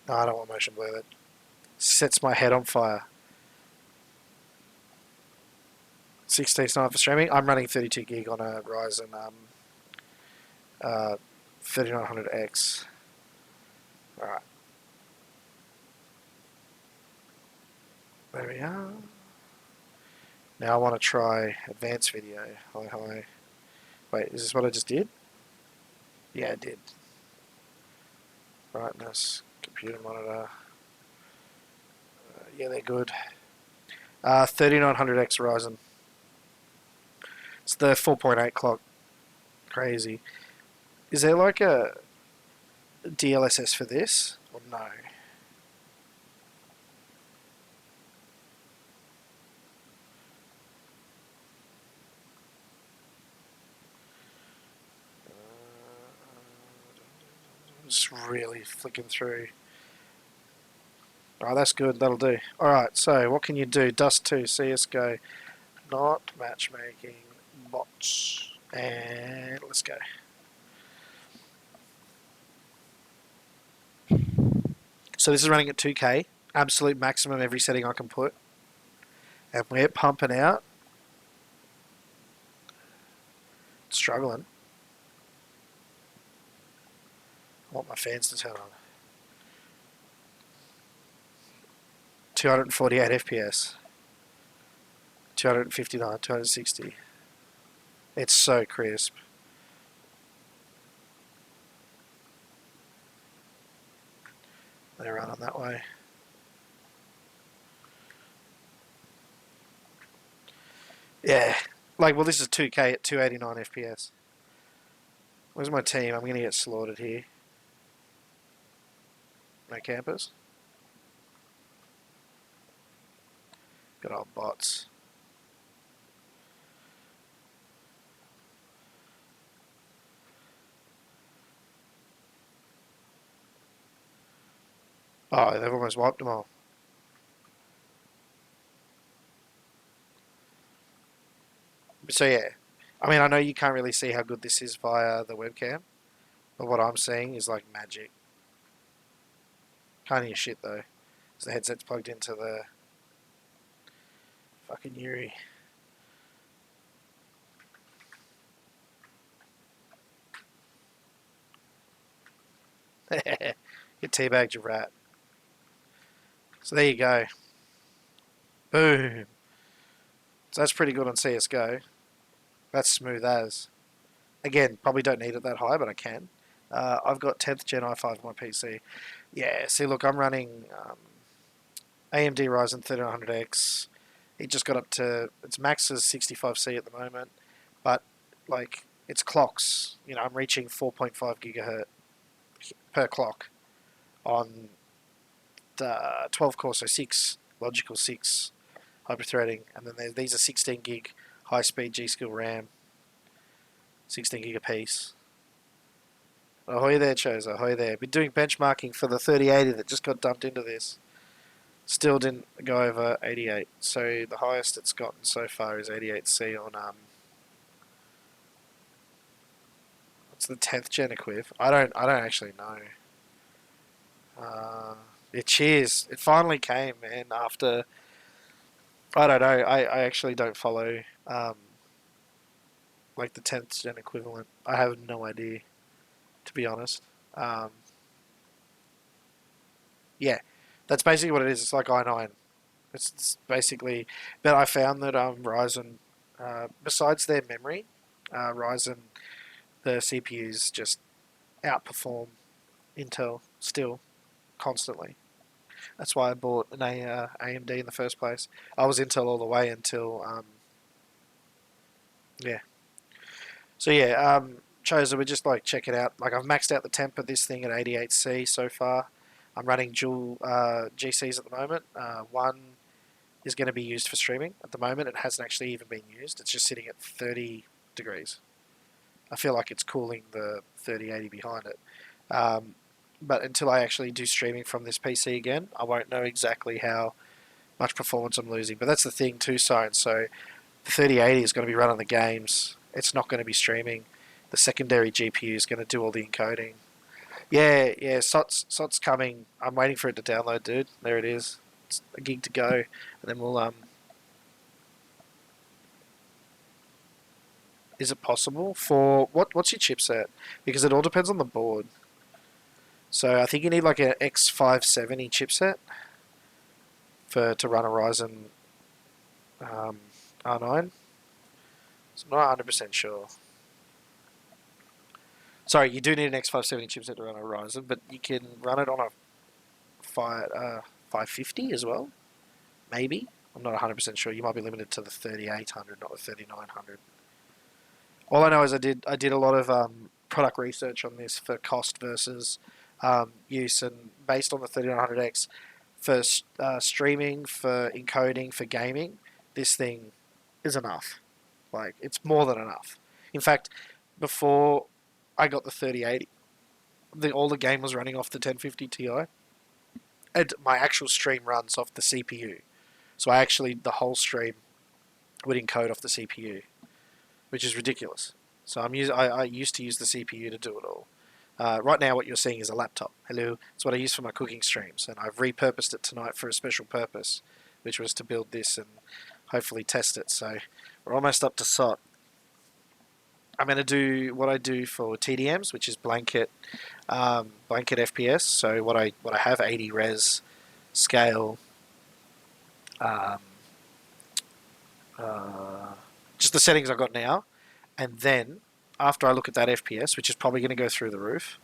No, I don't want motion blur. That sets my head on fire. 16.9 for streaming. I'm running 32 gig on a Ryzen 3900X. Alright. There we are. Now I want to try advanced video. Hi. Wait, is this what I just did? Yeah, I did. Brightness, computer monitor. Yeah, they're good. 3900X Ryzen. It's the 4.8 clock. Crazy. Is there like a DLSS for this? Or no? Just really flicking through. Oh, that's good. That'll do. Alright, so what can you do? Dust 2, CSGO. Not matchmaking. Bots. And let's go. So this is running at 2K. Absolute maximum every setting I can put. And we're pumping out. Struggling. I want my fans to turn on. 248 FPS. 259, 260. It's so crisp. Let it run on that way. Yeah. Like, well, this is 2K at 289 FPS. Where's my team? I'm going to get slaughtered here. No campers. Good old bots. Oh, they've almost wiped them all. So yeah, I mean, I know you can't really see how good this is via the webcam, but what I'm seeing is like magic. Can't hear shit though, because the headset's plugged into the fucking Yuri. Get teabagged, you rat. So there you go. Boom. So that's pretty good on CSGO. That's smooth as. Again, probably don't need it that high, but I can. I've got 10th Gen i5 on my PC. Yeah, see, look, I'm running AMD Ryzen 3900X. It just got up to, its max is 65C at the moment, but like, it's clocks. You know, I'm reaching 4.5 gigahertz per clock on the 12 core, so 6, logical 6 hyperthreading, and then these are 16 gig high speed G Skill RAM, 16 gig a piece. Ahoy there, Chose, ahoy there. Been doing benchmarking for the 3080 that just got dumped into this. Still didn't go over 88, so the highest it's gotten so far is 88C on, what's the 10th gen equiv? I don't actually know. Yeah, cheers. It finally came, man, after, I don't know, I actually don't follow, like the 10th gen equivalent. I have no idea, to be honest. Um, yeah, that's basically what it is. It's like i9. It's basically, but I found that Ryzen, besides their memory, Ryzen, the CPUs just outperform Intel still constantly. That's why I bought an AMD in the first place. I was Intel all the way until yeah. So yeah, Chosen, we just like check it out. Like I've maxed out the temp of this thing at 88C so far. I'm running dual GCs at the moment. One is going to be used for streaming. At the moment, it hasn't actually even been used. It's just sitting at 30 degrees. I feel like it's cooling the 3080 behind it. But until I actually do streaming from this PC again, I won't know exactly how much performance I'm losing. But that's the thing too, Science. So the 3080 is going to be running the games. It's not going to be streaming. The secondary GPU is going to do all the encoding. Yeah, yeah, SOT's coming. I'm waiting for it to download, dude. There it is. It's a gig to go, and then we'll Is it possible for what's your chipset? Because it all depends on the board. So I think you need like an X570 chipset for to run a Ryzen R9. So I'm not 100% sure. Sorry, you do need an X570 chipset to run a Ryzen, but you can run it on a 550 as well. Maybe. I'm not 100% sure. You might be limited to the 3800, not the 3900. All I know is I did a lot of product research on this for cost versus use, and based on the 3900X for streaming, for encoding, for gaming, this thing is enough. Like it's more than enough. In fact, before I got the 3080, all the game was running off the 1050 Ti, and my actual stream runs off the CPU. So I actually the whole stream would encode off the CPU, which is ridiculous. So I used to use the CPU to do it all. Right now, what you're seeing is a laptop. Hello, it's what I use for my cooking streams, and I've repurposed it tonight for a special purpose, which was to build this and hopefully test it. So we're almost up to SOT. I'm going to do what I do for TDMs, which is blanket FPS. So what I have 80 res scale, um, just the settings I've got now, and then after I look at that FPS, which is probably going to go through the roof,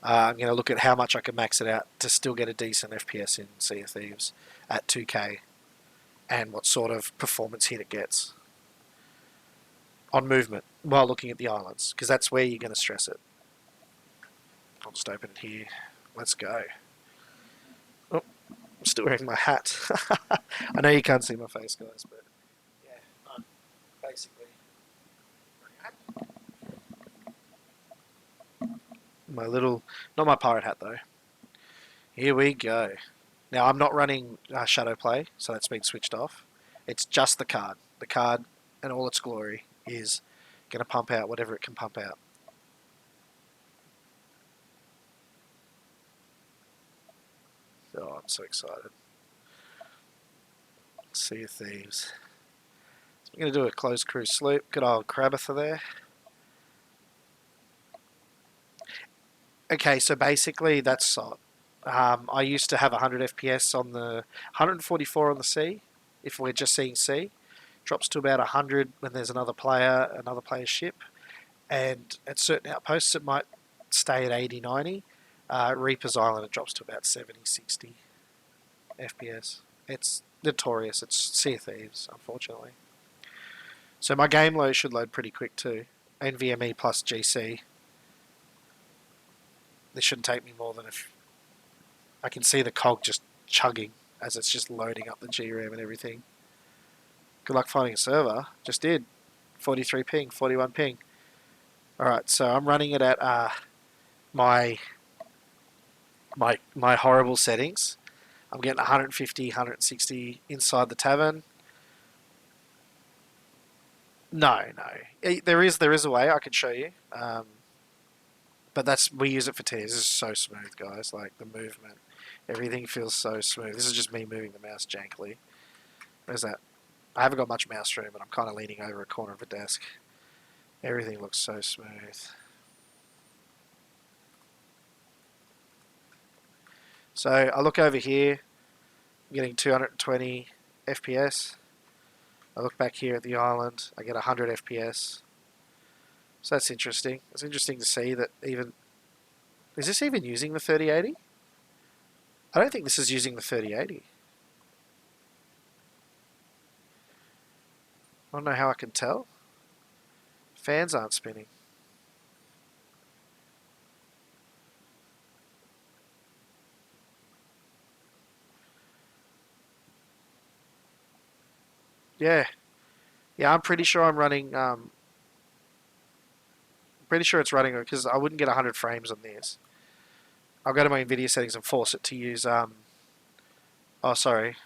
I'm going to look at how much I can max it out to still get a decent FPS in Sea of Thieves at 2K, and what sort of performance hit it gets on movement while looking at the islands, because that's where you're going to stress it. I'll just open it here. Let's go. I'm still wearing my hat. I know you can't see my face, guys, but yeah, I'm basically my little, not my pirate hat though. Here we go. Now I'm not running shadow play, so that's been switched off. It's just the card. The card and all its glory is going to pump out whatever it can pump out. Oh, I'm so excited. Sea of Thieves. So I'm going to do a closed crew sloop. Good old Crabitha there. Okay, so basically that's sod. I used to have 100 FPS on the 144 on the sea. If we're just seeing sea, drops to about 100 when there's another player's ship, and at certain outposts it might stay at 80, 90. Reaper's Island it drops to about 70, 60 FPS. It's notorious. It's Sea of Thieves, unfortunately. So my game load should load pretty quick too. NVMe plus GC. This shouldn't take me more than if I can see the cog just chugging as it's just loading up the GRAM and everything. Good luck finding a server. Just did. 43 ping, 41 ping. Alright, so I'm running it at my horrible settings. I'm getting 150, 160 inside the tavern. No. There is a way I could show you. But we use it for tears. This is so smooth, guys. Like the movement, everything feels so smooth. This is just me moving the mouse jankily. Where's that? I haven't got much mouse room, but I'm kind of leaning over a corner of a desk. Everything looks so smooth. So I look over here, I'm getting 220 FPS. I look back here at the island, I get 100 FPS. So that's interesting. It's interesting to see that even... Is this even using the 3080? I don't think this is using the 3080. I don't know how I can tell. Fans aren't spinning. Yeah. Yeah, I'm pretty sure I'm running... pretty sure it's running because I wouldn't get 100 frames on this. I'll go to my NVIDIA settings and force it to use... oh, sorry.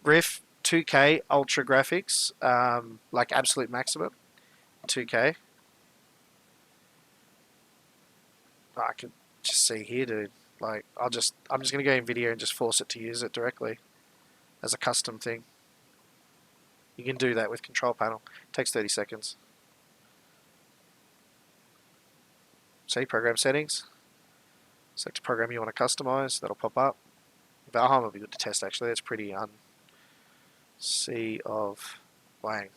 Riff 2K Ultra Graphics, like absolute maximum. 2K. Oh, I can just see here, dude. Like, I'm just gonna go in video and just force it to use it directly as a custom thing. You can do that with control panel. It takes 30 seconds. See, program settings. Select a program you want to customize. That'll pop up. Valheim would be good to test actually. It's pretty Sea of BWANG.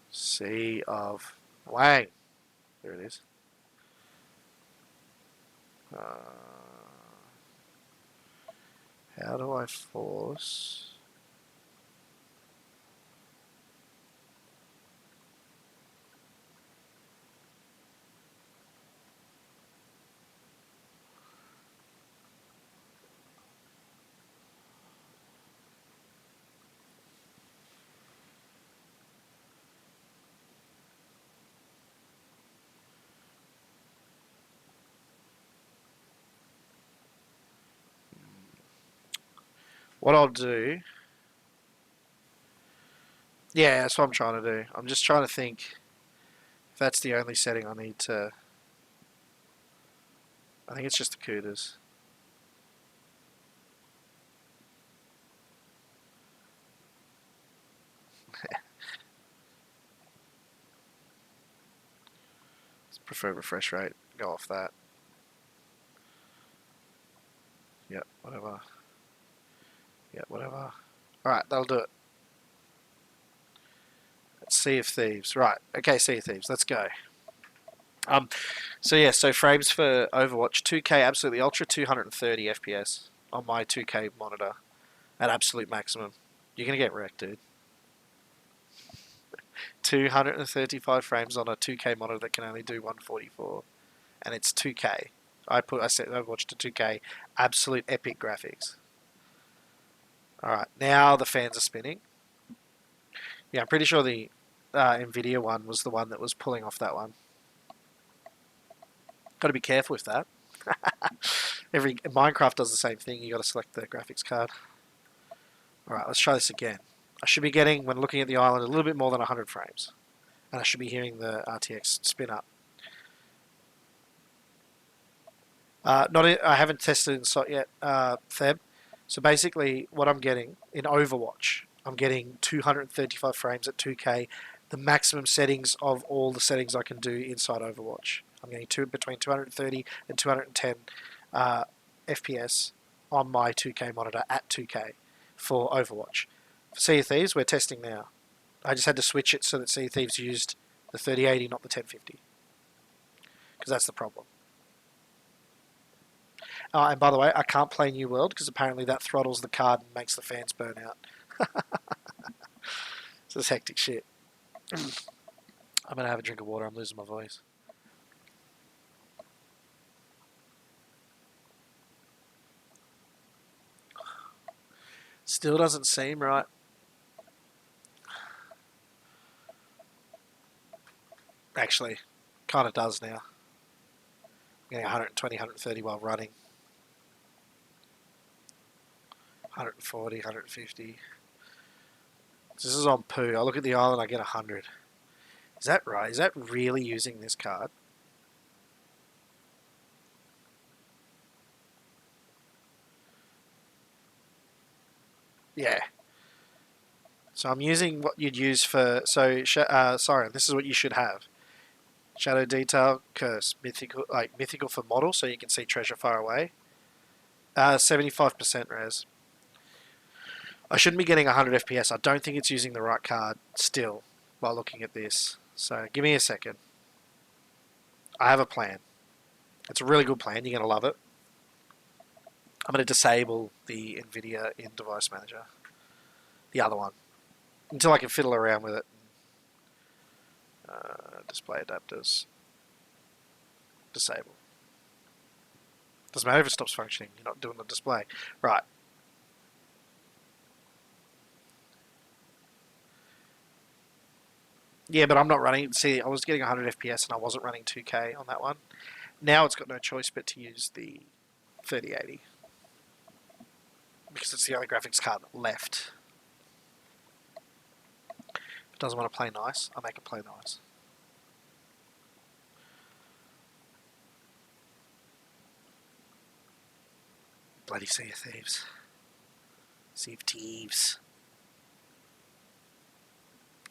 Sea of BWANG. There it is. How do I force? What I'll do... Yeah, that's what I'm trying to do. I'm just trying to think if that's the only setting I need to... I think it's just the CUDAs. Prefer refresh rate. Go off that. Yep, whatever. Yep, whatever. Alright, that'll do it. Sea of Thieves. Right, okay, Sea of Thieves. Let's go. So yeah, so frames for Overwatch. 2K absolutely ultra, 230 FPS on my 2K monitor at absolute maximum. You're going to get wrecked, dude. 235 frames on a 2K monitor that can only do 144. And it's 2K. I set Overwatch to 2K. Absolute epic graphics. Alright, now the fans are spinning. Yeah, I'm pretty sure the Nvidia one was the one that was pulling off that one. Got to be careful with that. Every Minecraft does the same thing. You got to select the graphics card. All right, let's try this again. I should be getting, when looking at the island, a little bit more than 100 frames, and I should be hearing the RTX spin up. I haven't tested it in SOT yet, Theb. So basically, what I'm getting in Overwatch, I'm getting 235 frames at 2K, the maximum settings of all the settings I can do inside Overwatch. I'm getting between 230 and 210 FPS on my 2K monitor at 2K for Overwatch. For Sea of Thieves, we're testing now. I just had to switch it so that Sea of Thieves used the 3080, not the 1050, because that's the problem. And by the way, I can't play New World because apparently that throttles the card and makes the fans burn out. So it's hectic shit. I'm going to have a drink of water. I'm losing my voice. Still doesn't seem right. Actually, kind of does now. I'm getting 120, 130 while running. 140, 150. This is on poo. I look at the island, I get 100. Is that right? Is that really using this card? Yeah. So I'm using what you'd use for... So, sorry, this is what you should have. Shadow Detail, Curse, mythical for model, so you can see treasure far away. 75% res. I shouldn't be getting 100 FPS. I don't think it's using the right card still while looking at this. So give me a second. I have a plan. It's a really good plan. You're going to love it. I'm going to disable the NVIDIA in Device Manager. The other one. Until I can fiddle around with it. Display adapters. Disable. Doesn't matter if it stops functioning. You're not doing the display. Right. Yeah, but I'm not running. See, I was getting 100 FPS and I wasn't running 2K on that one. Now it's got no choice but to use the 3080. Because it's the only graphics card left. If it doesn't want to play nice, I make it play nice. Bloody Sea of Thieves. Sea of Thieves.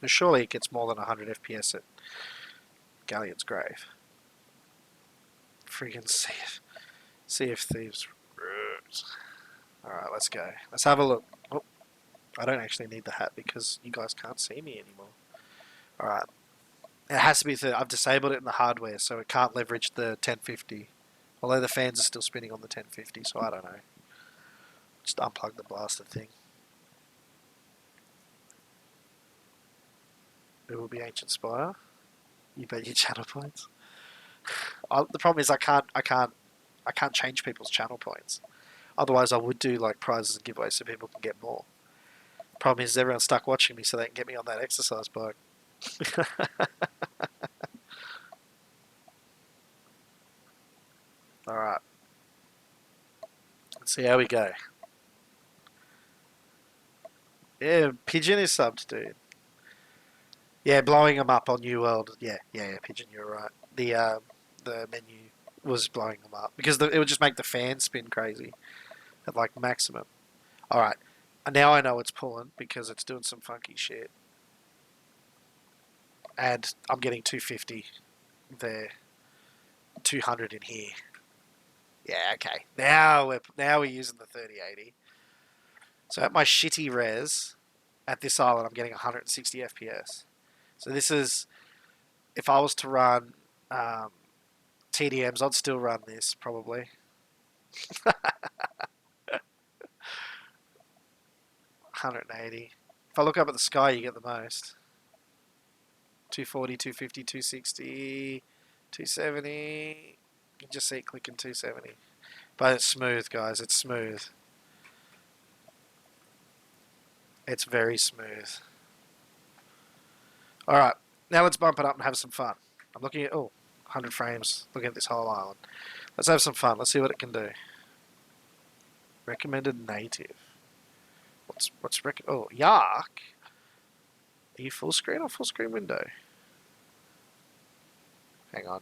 Surely it gets more than 100 FPS at Galleon's Grave. Friggin' Sea of Thieves. Alright, let's go. Let's have a look. Oh, I don't actually need the hat because you guys can't see me anymore. Alright. It has to be... I've disabled it in the hardware, so it can't leverage the 1050. Although the fans are still spinning on the 1050, so I don't know. Just unplug the blasted thing. It will be Ancient Spire. You bet your channel points. The problem is I can't change people's channel points. Otherwise, I would do like prizes and giveaways so people can get more. Problem is everyone's stuck watching me so they can get me on that exercise bike. All right. Let's see how we go. Yeah, Pigeon is subbed, dude. Yeah, blowing them up on New World. Yeah, Pigeon, you're right. The menu was blowing them up because it would just make the fan spin crazy at like maximum. All right, and now I know it's pulling because it's doing some funky shit, and I'm getting 250 there, 200 in here. Yeah, okay. Now we're using the 3080. So at my shitty res, at this island, I'm getting 160 FPS. So this is, if I was to run TDMs, I'd still run this probably. 180. If I look up at the sky, you get the most. 240, 250, 260, 270. You just see it clicking 270. But it's smooth, guys. It's smooth. It's very smooth. Alright, now let's bump it up and have some fun. I'm looking at, 100 frames, looking at this whole island. Let's have some fun. Let's see what it can do. Recommended native. Oh, Yark. Are you full screen or full screen window? Hang on.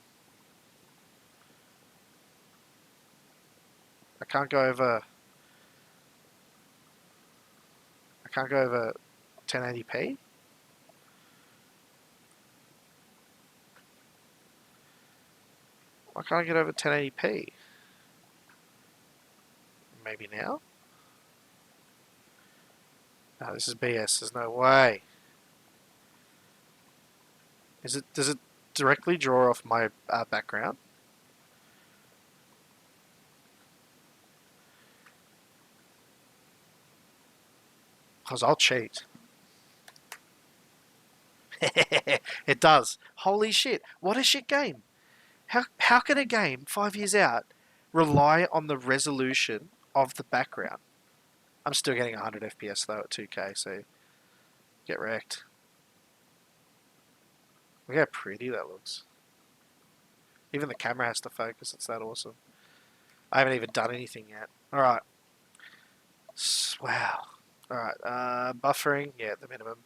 I can't go over 1080p. Why can't I get over 1080p? Maybe now? No, this is BS. There's no way. Does it directly draw off my background? Because I'll cheat. It does. Holy shit. What a shit game. How can a game 5 years out rely on the resolution of the background? I'm still getting 100 FPS though at 2K, so get wrecked. Look how pretty that looks. Even the camera has to focus. It's that awesome. I haven't even done anything yet. Alright. Wow. Alright. Buffering. Yeah, the minimum.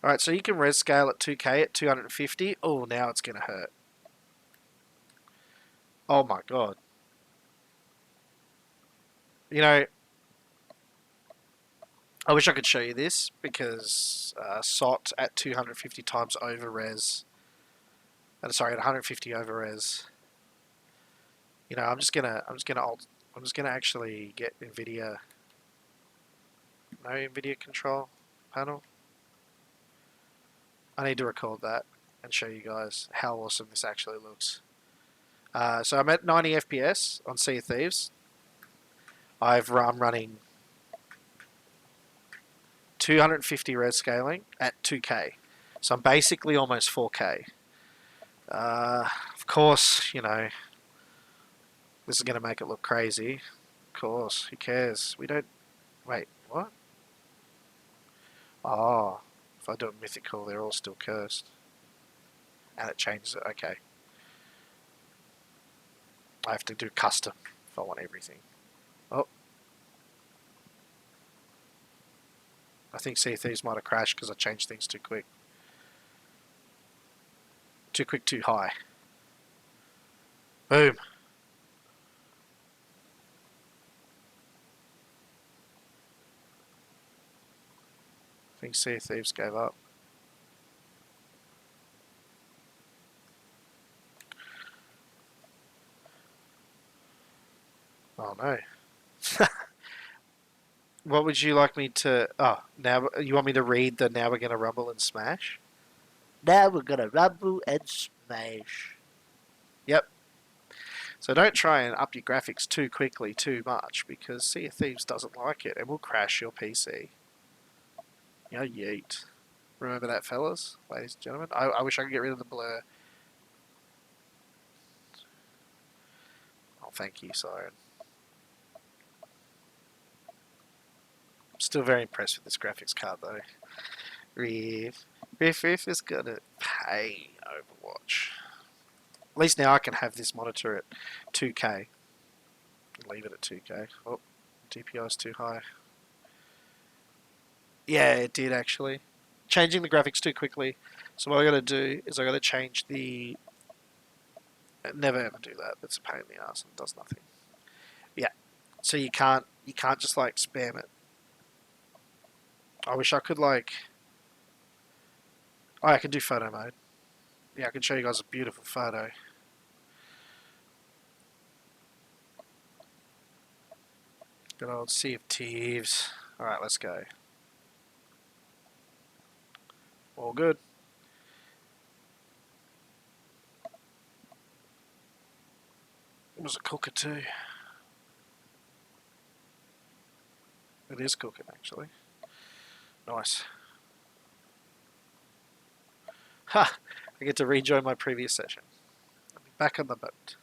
Alright, so you can res scale at 2K at 250. Oh, now it's going to hurt. Oh my god. You know, I wish I could show you this because SOT at 250 times over res. Sorry, at 150 over res. You know, I'm just gonna actually get NVIDIA. No NVIDIA control panel. I need to record that and show you guys how awesome this actually looks. So I'm at 90 FPS on Sea of Thieves. I'm running 250 res scaling at 2K. So I'm basically almost 4K. Of course, you know, this is going to make it look crazy. Of course, who cares? We don't... Wait, what? Oh, if I do it mythical, they're all still cursed. And it changes it, okay. I have to do custom if I want everything. Oh. I think Sea of Thieves might have crashed because I changed things too quick. Too quick, too high. Boom. I think Sea of Thieves gave up. Oh no. What would you like me to... Oh, now you want me to read the now we're going to rumble and smash? Now we're going to rumble and smash. Yep. So don't try and up your graphics too quickly, too much, because Sea of Thieves doesn't like it and will crash your PC. You know, yeet. Remember that, fellas, ladies and gentlemen? I wish I could get rid of the blur. Oh, thank you, Siren. I'm still very impressed with this graphics card, though. Riff is gonna pay Overwatch. At least now I can have this monitor at 2K. Leave it at 2K. Oh, DPI is too high. Yeah, it did actually. Changing the graphics too quickly. So what I gotta do is I gotta change the... Never ever do that. That's a pain in the ass and does nothing. Yeah. So you can't just like spam it. I wish I could like... Oh, I can do photo mode. Yeah, I can show you guys a beautiful photo. Good old Sea of Thieves. Alright, let's go. All good. It was a cooker too. It is cooking actually. Nice. Ha! I get to rejoin my previous session. I'll be back on the boat.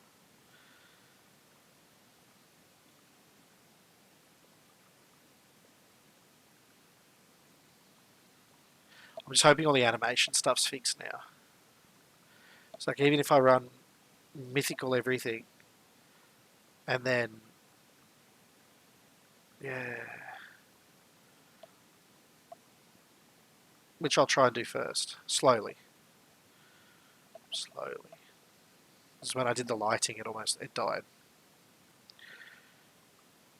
I'm just hoping all the animation stuff's fixed now. It's like even if I run mythical everything, and then, yeah, which I'll try and do first, slowly. This is when I did the lighting, it died.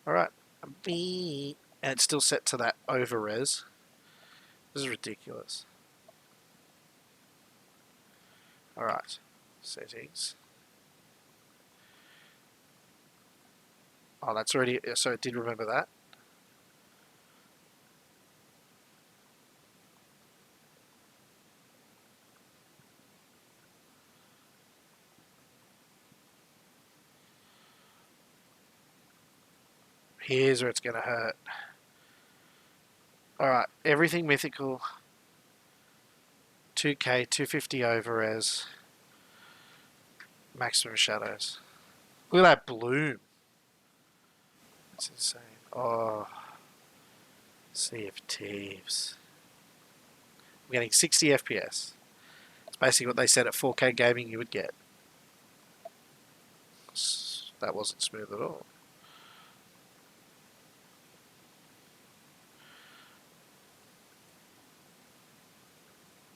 Alright. And it's still set to that over res. This is ridiculous. Alright. Settings. Oh, that's already... So it did remember that. Here's where it's going to hurt. Alright, everything mythical. 2K, 250 over res. Maximum shadows. Look at that bloom. That's insane. Oh. Sea of Thieves. I'm getting 60 FPS. It's basically what they said at 4K gaming you would get. That wasn't smooth at all.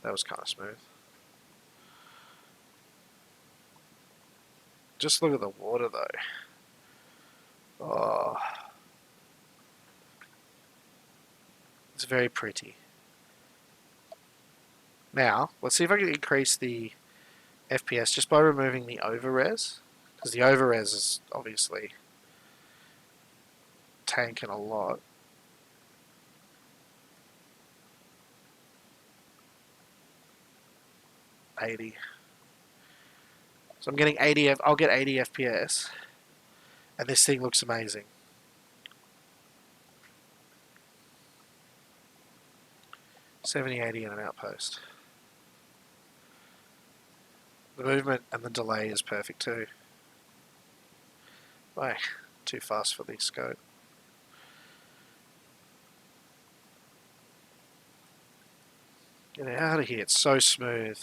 That was kind of smooth. Just look at the water though. Oh. It's very pretty. Now, let's see if I can increase the FPS just by removing the over-res. Because the over-res is obviously tanking a lot. $80. So I'm getting 80. I'll get 80 FPS, and this thing looks amazing. $70-80 in an outpost. The movement and the delay is perfect too. Wait, too fast for the scope. Get out of here! It's so smooth.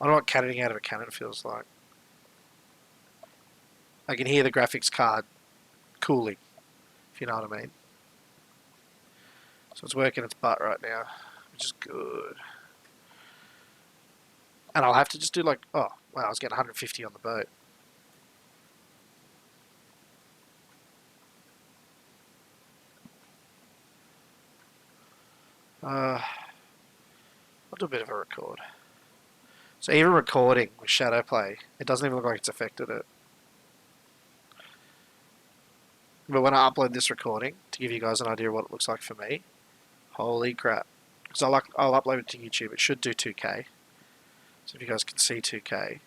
I don't know what cannoning out of a cannon feels like. I can hear the graphics card cooling, if you know what I mean. So it's working its butt right now, which is good. And I'll have to just do like, oh, wow, I was getting 150 on the boat. I'll do a bit of a record. So even recording with shadow play, it doesn't even look like it's affected it. But when I upload this recording, to give you guys an idea of what it looks like for me, holy crap. Because I'll upload it to YouTube, it should do 2K. So if you guys can see 2K.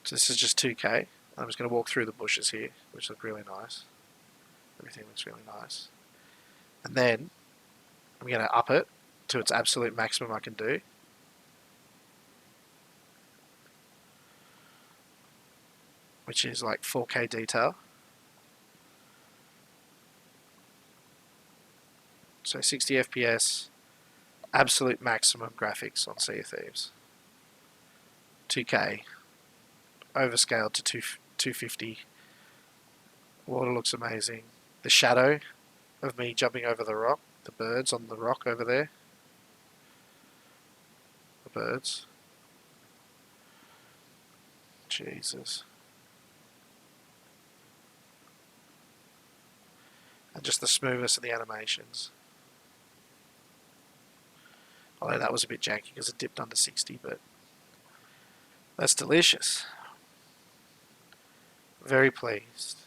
So this is just 2K. I'm just going to walk through the bushes here, which look really nice. Everything looks really nice. And then, I'm going to up it to its absolute maximum I can do. Which is like 4K detail. So 60 FPS, absolute maximum graphics on Sea of Thieves. 2K, overscaled to 250. Water looks amazing. The shadow of me jumping over the rock, the birds on the rock over there. The birds. Jesus. And just the smoothness of the animations. Although that was a bit janky because it dipped under 60, but that's delicious. Very pleased.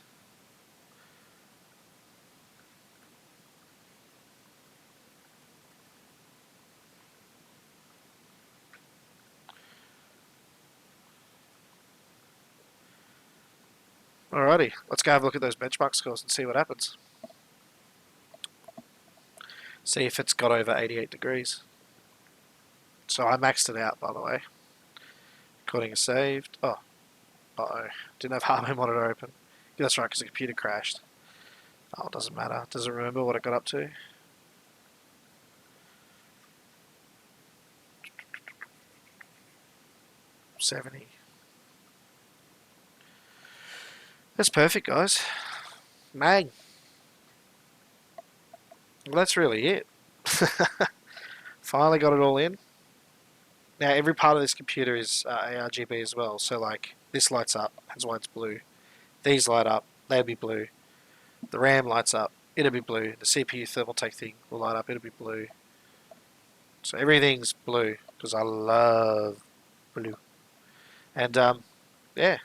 Alrighty, let's go have a look at those benchmark scores and see what happens. See if it's got over 88 degrees. So I maxed it out, by the way. Recording is saved. Oh, uh-oh. Didn't have hardware monitor open. Yeah, that's right, because the computer crashed. Oh, it doesn't matter. Does it remember what it got up to? 70. That's perfect, guys. Mang. Well, that's really it. Finally got it all in. Now, every part of this computer is ARGB as well. So, like, this lights up, that's why it's blue. These light up, they'll be blue. The RAM lights up, it'll be blue. The CPU thermal take thing will light up, it'll be blue. So, everything's blue because I love blue. And, yeah.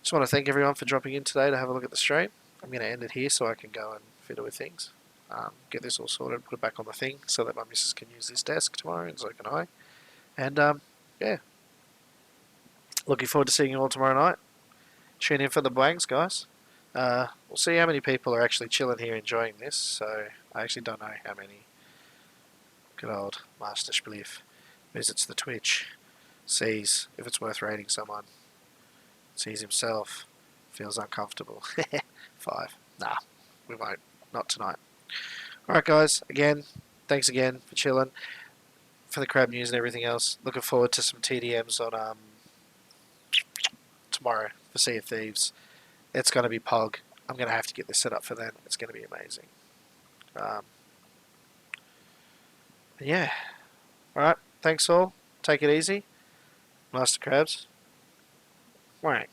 Just want to thank everyone for dropping in today to have a look at the stream. I'm going to end it here so I can go and fiddle with things. Get this all sorted, put it back on the thing so that my missus can use this desk tomorrow, and so can I. And yeah, looking forward to seeing you all tomorrow night. Tune in for the BWANGs, guys. We'll see how many people are actually chilling here enjoying this. So I actually don't know how many. Good old Master Spliff visits the Twitch, sees if it's worth rating someone, sees himself, feels uncomfortable. 5. Nah, we won't. Not tonight. Alright, guys. Again, thanks again for chilling. For the crab news and everything else. Looking forward to some TDMs on tomorrow for Sea of Thieves. It's going to be Pog. I'm going to have to get this set up for then. It's going to be amazing. Yeah. Alright, thanks all. Take it easy. Master Crabs. Wang.